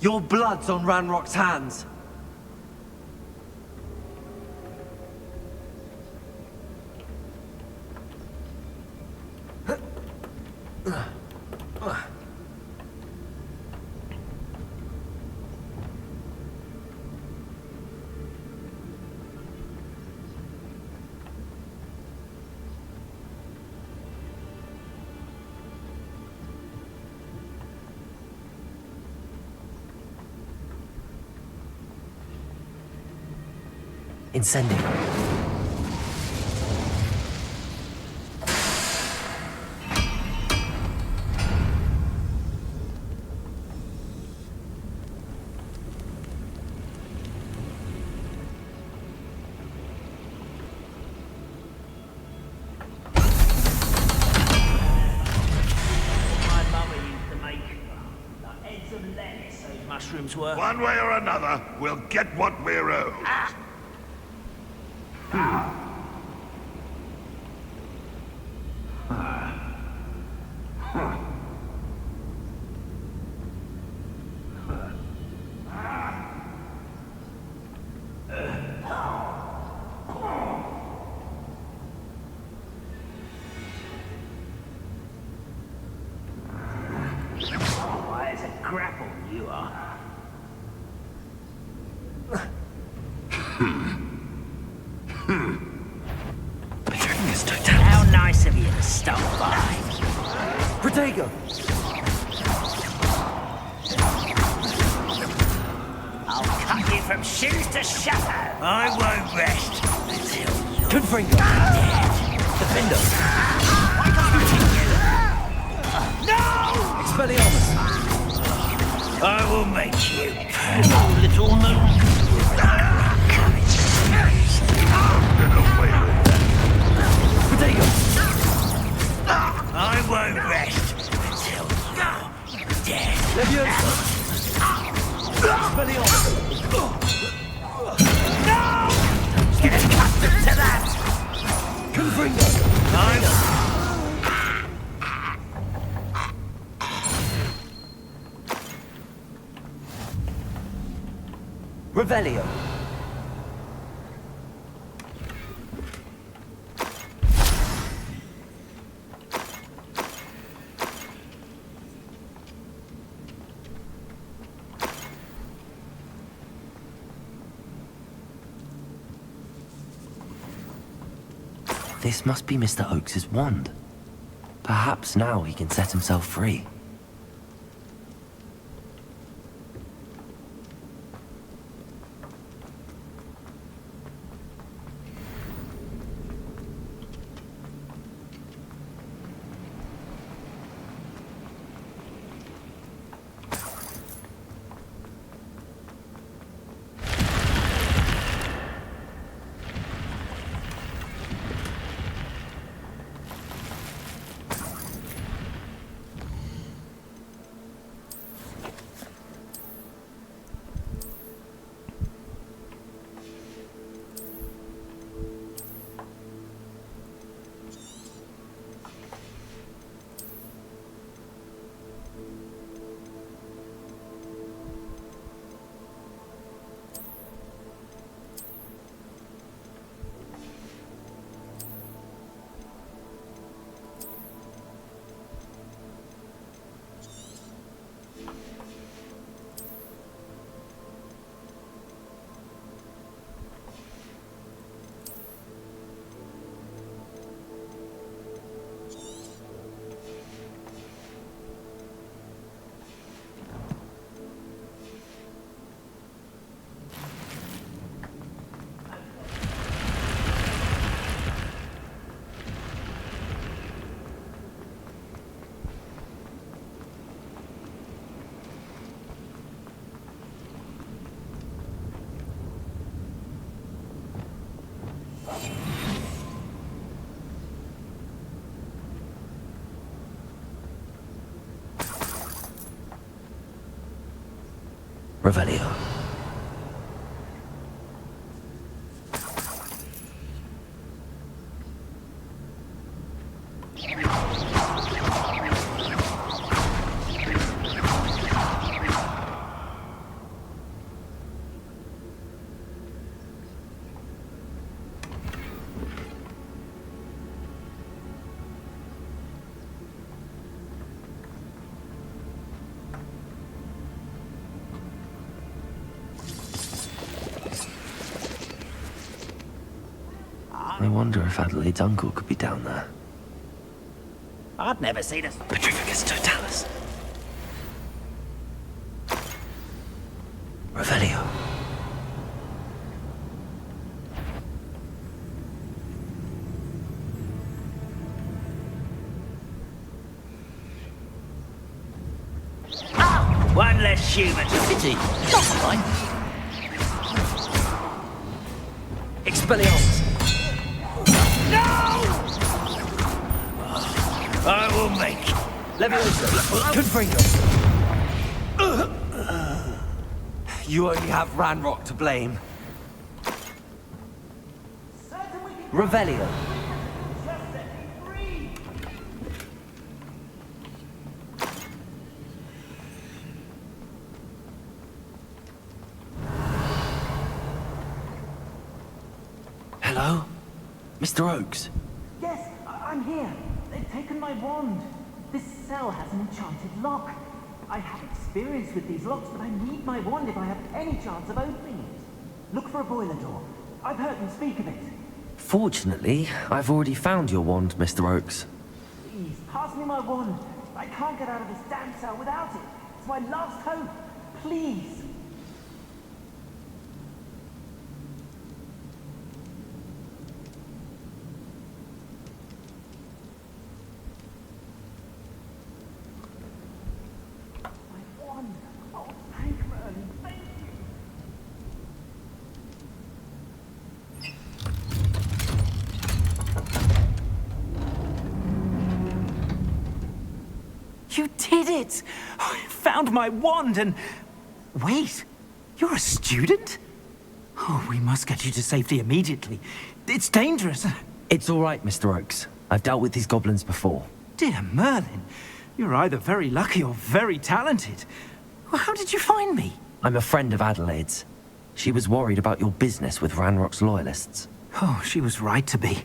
Your blood's on Ranrock's hands. Incendio. Mushrooms were. One way or another, we'll get what we're owed. Why is a grapple you are? How nice of you to stop by. Protego! I'll cut you from shoes to shadow. I won't rest until you're Confringo! Defender! No! Expelliarmus! I will make you purple, little moon. Protego! I won't rest until you're dead. Leviosa! Expelliarmus! No! Get accustomed to that! Confringo! Revelio! This must be Mr. Oakes's wand. Perhaps now he can set himself free. Revelio. I wonder if Adelaide's uncle could be down there. I'd never seen us. Petrificus totalis. Revelio. One less human. Pity. That's fine. Expelliarmus. No! I will make. Leviosa, Confringo. You only have Ranrock to blame. Revelio. Hello? Mr. Oakes? Yes, I'm here. They've taken my wand. This cell has an enchanted lock. I have experience with these locks, but I need my wand if I have any chance of opening it. Look for a boiler door. I've heard them speak of it. Fortunately, I've already found your wand, Mr. Oakes. Please, pass me my wand. I can't get out of this damn cell without it. It's my last hope. Please. My wand. Oh, thank Merlin. Thank you. You did it! I found my wand and... Wait, you're a student? Oh, we must get you to safety immediately. It's dangerous. It's all right, Mr. Oakes. I've dealt with these goblins before. Dear Merlin, you're either very lucky or very talented. Well, how did you find me? I'm a friend of Adelaide's. She was worried about your business with Ranrock's loyalists. Oh, she was right to be.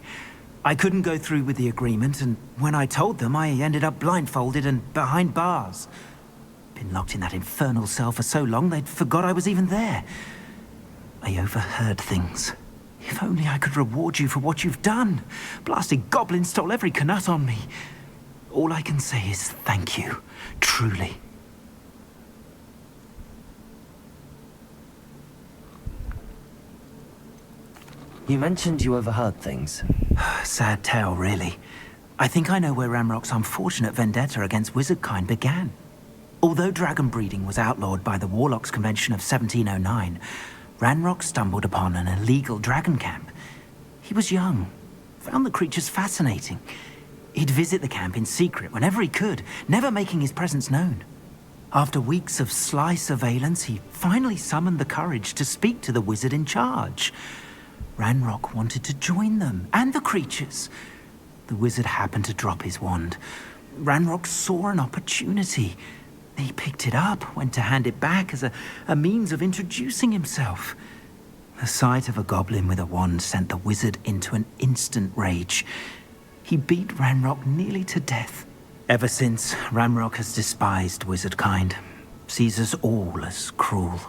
I couldn't go through with the agreement, and when I told them, I ended up blindfolded and behind bars. Been locked in that infernal cell for so long, they'd forgot I was even there. I overheard things. If only I could reward you for what you've done. Blasted goblins stole every Knut on me. All I can say is thank you, truly. You mentioned you overheard things. Sad tale, really. I think I know where Ranrock's unfortunate vendetta against wizardkind began. Although dragon breeding was outlawed by the Warlocks Convention of 1709, Ranrock stumbled upon an illegal dragon camp. He was young, found the creatures fascinating. He'd visit the camp in secret whenever he could, never making his presence known. After weeks of sly surveillance, he finally summoned the courage to speak to the wizard in charge. Ranrock wanted to join them, and the creatures. The wizard happened to drop his wand. Ranrock saw an opportunity. He picked it up, went to hand it back as a means of introducing himself. The sight of a goblin with a wand sent the wizard into an instant rage. He beat Ranrock nearly to death. Ever since, Ranrock has despised wizardkind, sees us all as cruel.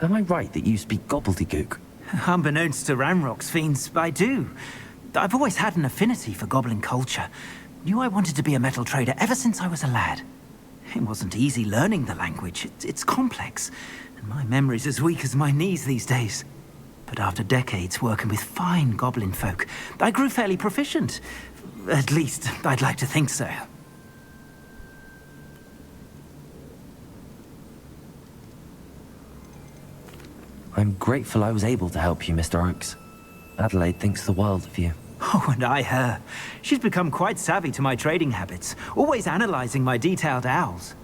Am I right that you speak gobbledygook? Unbeknownst to Ranrock's fiends, I do. I've always had an affinity for goblin culture. Knew I wanted to be a metal trader ever since I was a lad. It wasn't easy learning the language. It's complex, and my memory's as weak as my knees these days. But after decades working with fine goblin folk, I grew fairly proficient. At least, I'd like to think so. I'm grateful I was able to help you, Mr. Oakes. Adelaide thinks the world of you. Oh, and I her. She's become quite savvy to my trading habits, always analyzing my detailed owls.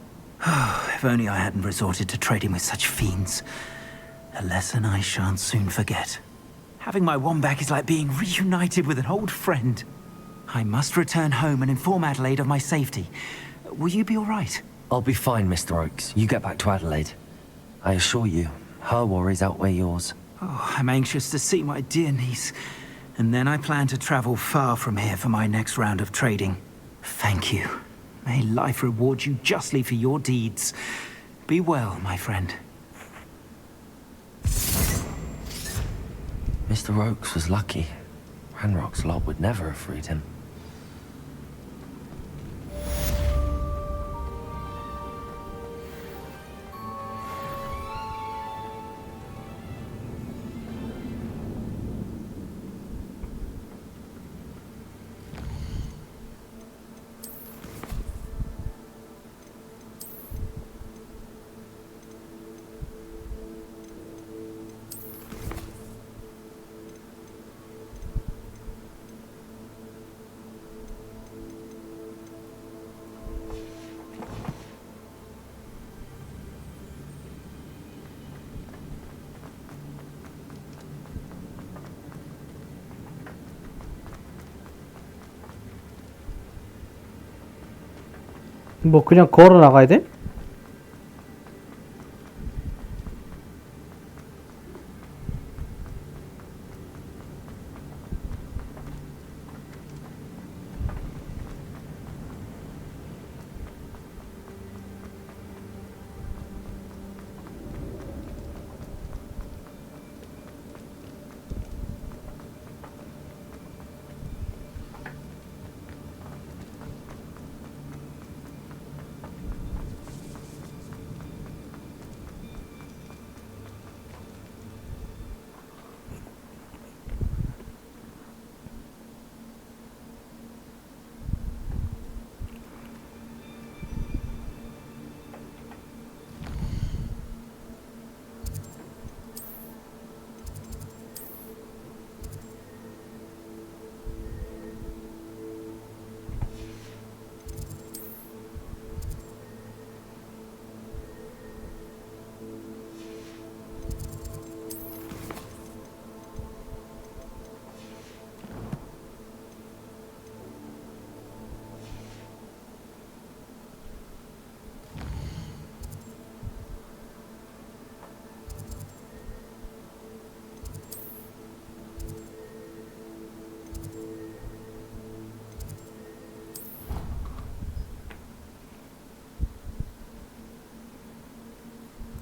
If only I hadn't resorted to trading with such fiends. A lesson I shan't soon forget. Having my wand back is like being reunited with an old friend. I must return home and inform Adelaide of my safety. Will you be all right? I'll be fine, Mr. Oakes. You get back to Adelaide. I assure you, her worries outweigh yours. Oh, I'm anxious to see my dear niece. And then I plan to travel far from here for my next round of trading. Thank you. May life reward you justly for your deeds. Be well, my friend. Mr. Oakes was lucky. Ranrock's lot would never have freed him. 뭐 그냥 걸어 나가야 돼?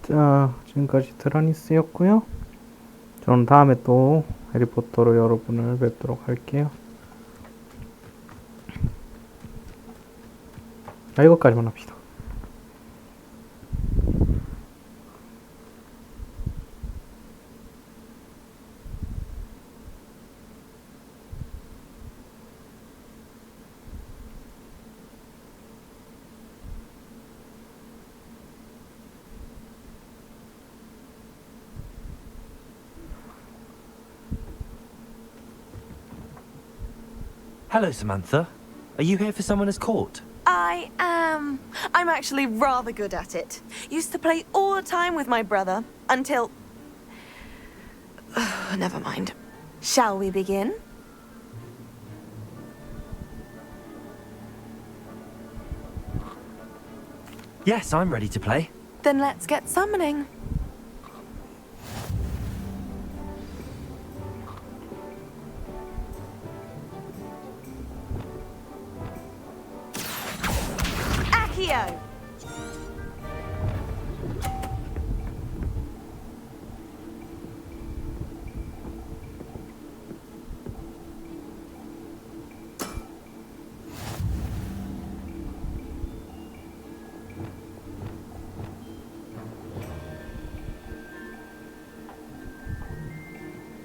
자, 지금까지 드라니스였고요. 저는 다음에 또 해리포터로 여러분을 뵙도록 할게요. 자, 이것까지만 합시다. Hello, Samantha. Are you here for Someone Is Caught? I am. I'm actually rather good at it. Used to play all the time with my brother until... Never mind. Shall we begin? Yes, I'm ready to play. Then let's get summoning. Accio!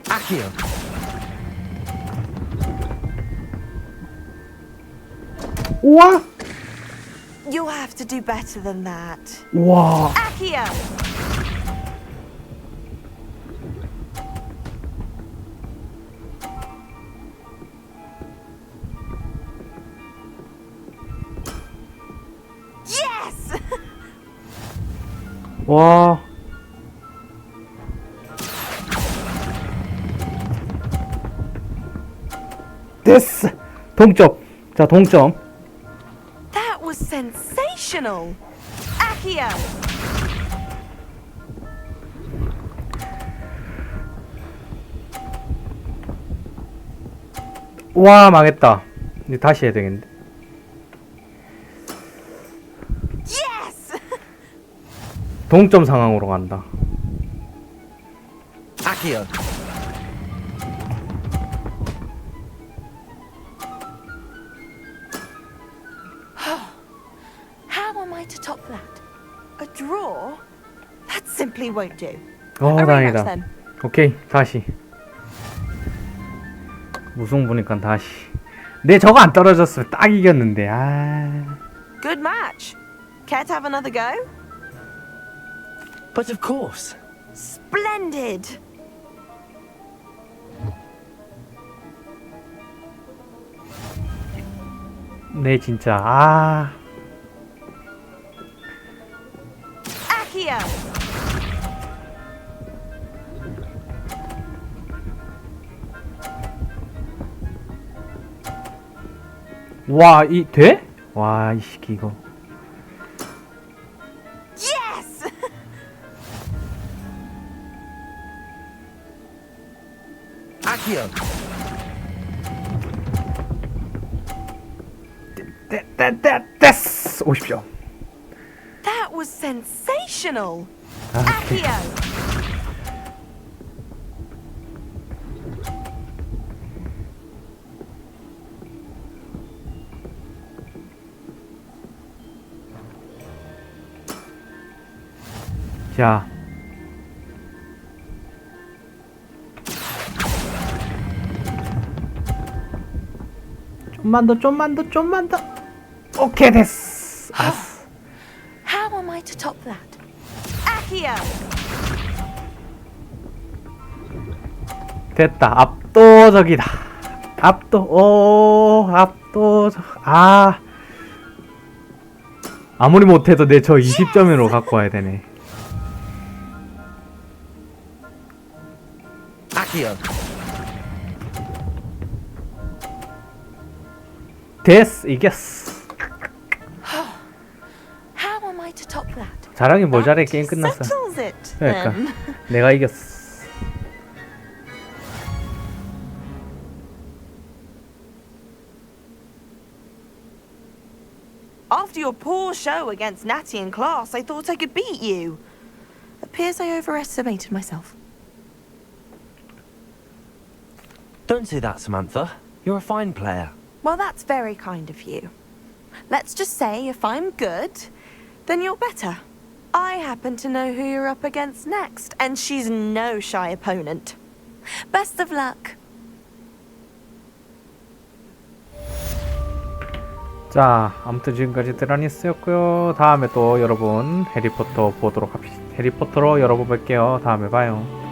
Accio! 우와! You'll have to do better than that. 우와! Accio! Yes! 와. 됐어. 동점. 자, 동점. That was sensational. Accio! 와, 망했다. 이제 다시 해야 되겠는데. Yes! 동점 상황으로 간다. Accio! How am I to top that? A draw? That simply won't do. 어, A rematch 다행이다. then. 오케이, 다시. 무승부니까 다시. 내 저거 안 떨어졌으면 딱 이겼는데. 아. Good match. Care to have another go? But of course. Splendid. 네, 진짜. 아. Accio! 와, 이 돼? 와, 이 새끼 이거. Accio. 됐어. 오십시오. That was sensational. 오케이. Accio. 자. 좀만 더. 오케이, 됐어. 알았어. How am I to top that? Accio. 됐다. 압도적이다. 압도적. 아무리 못해도 내 저 20점으로 갖고 와야 되네. Accio. 됐어. 이겼어. How am I to top that? 잘하긴 뭘 잘해. 게임 끝났어. Settles it, 그러니까 then. 내가 이겼어. After your poor show against Natty in class, I thought I could beat you. Appears I overestimated myself. Don't say that, Samantha. You're a fine player. Well, that's very kind of you. Let's just say if I'm good, then you're better. I happen to know who you're up against next, and she's no shy opponent. Best of luck. 자, 아무튼 지금까지 드라니스였고요. 다음에 또 여러분 해리포터 보도록 합시다. 해리포터로 여러분 뵐게요. 다음에 봐요.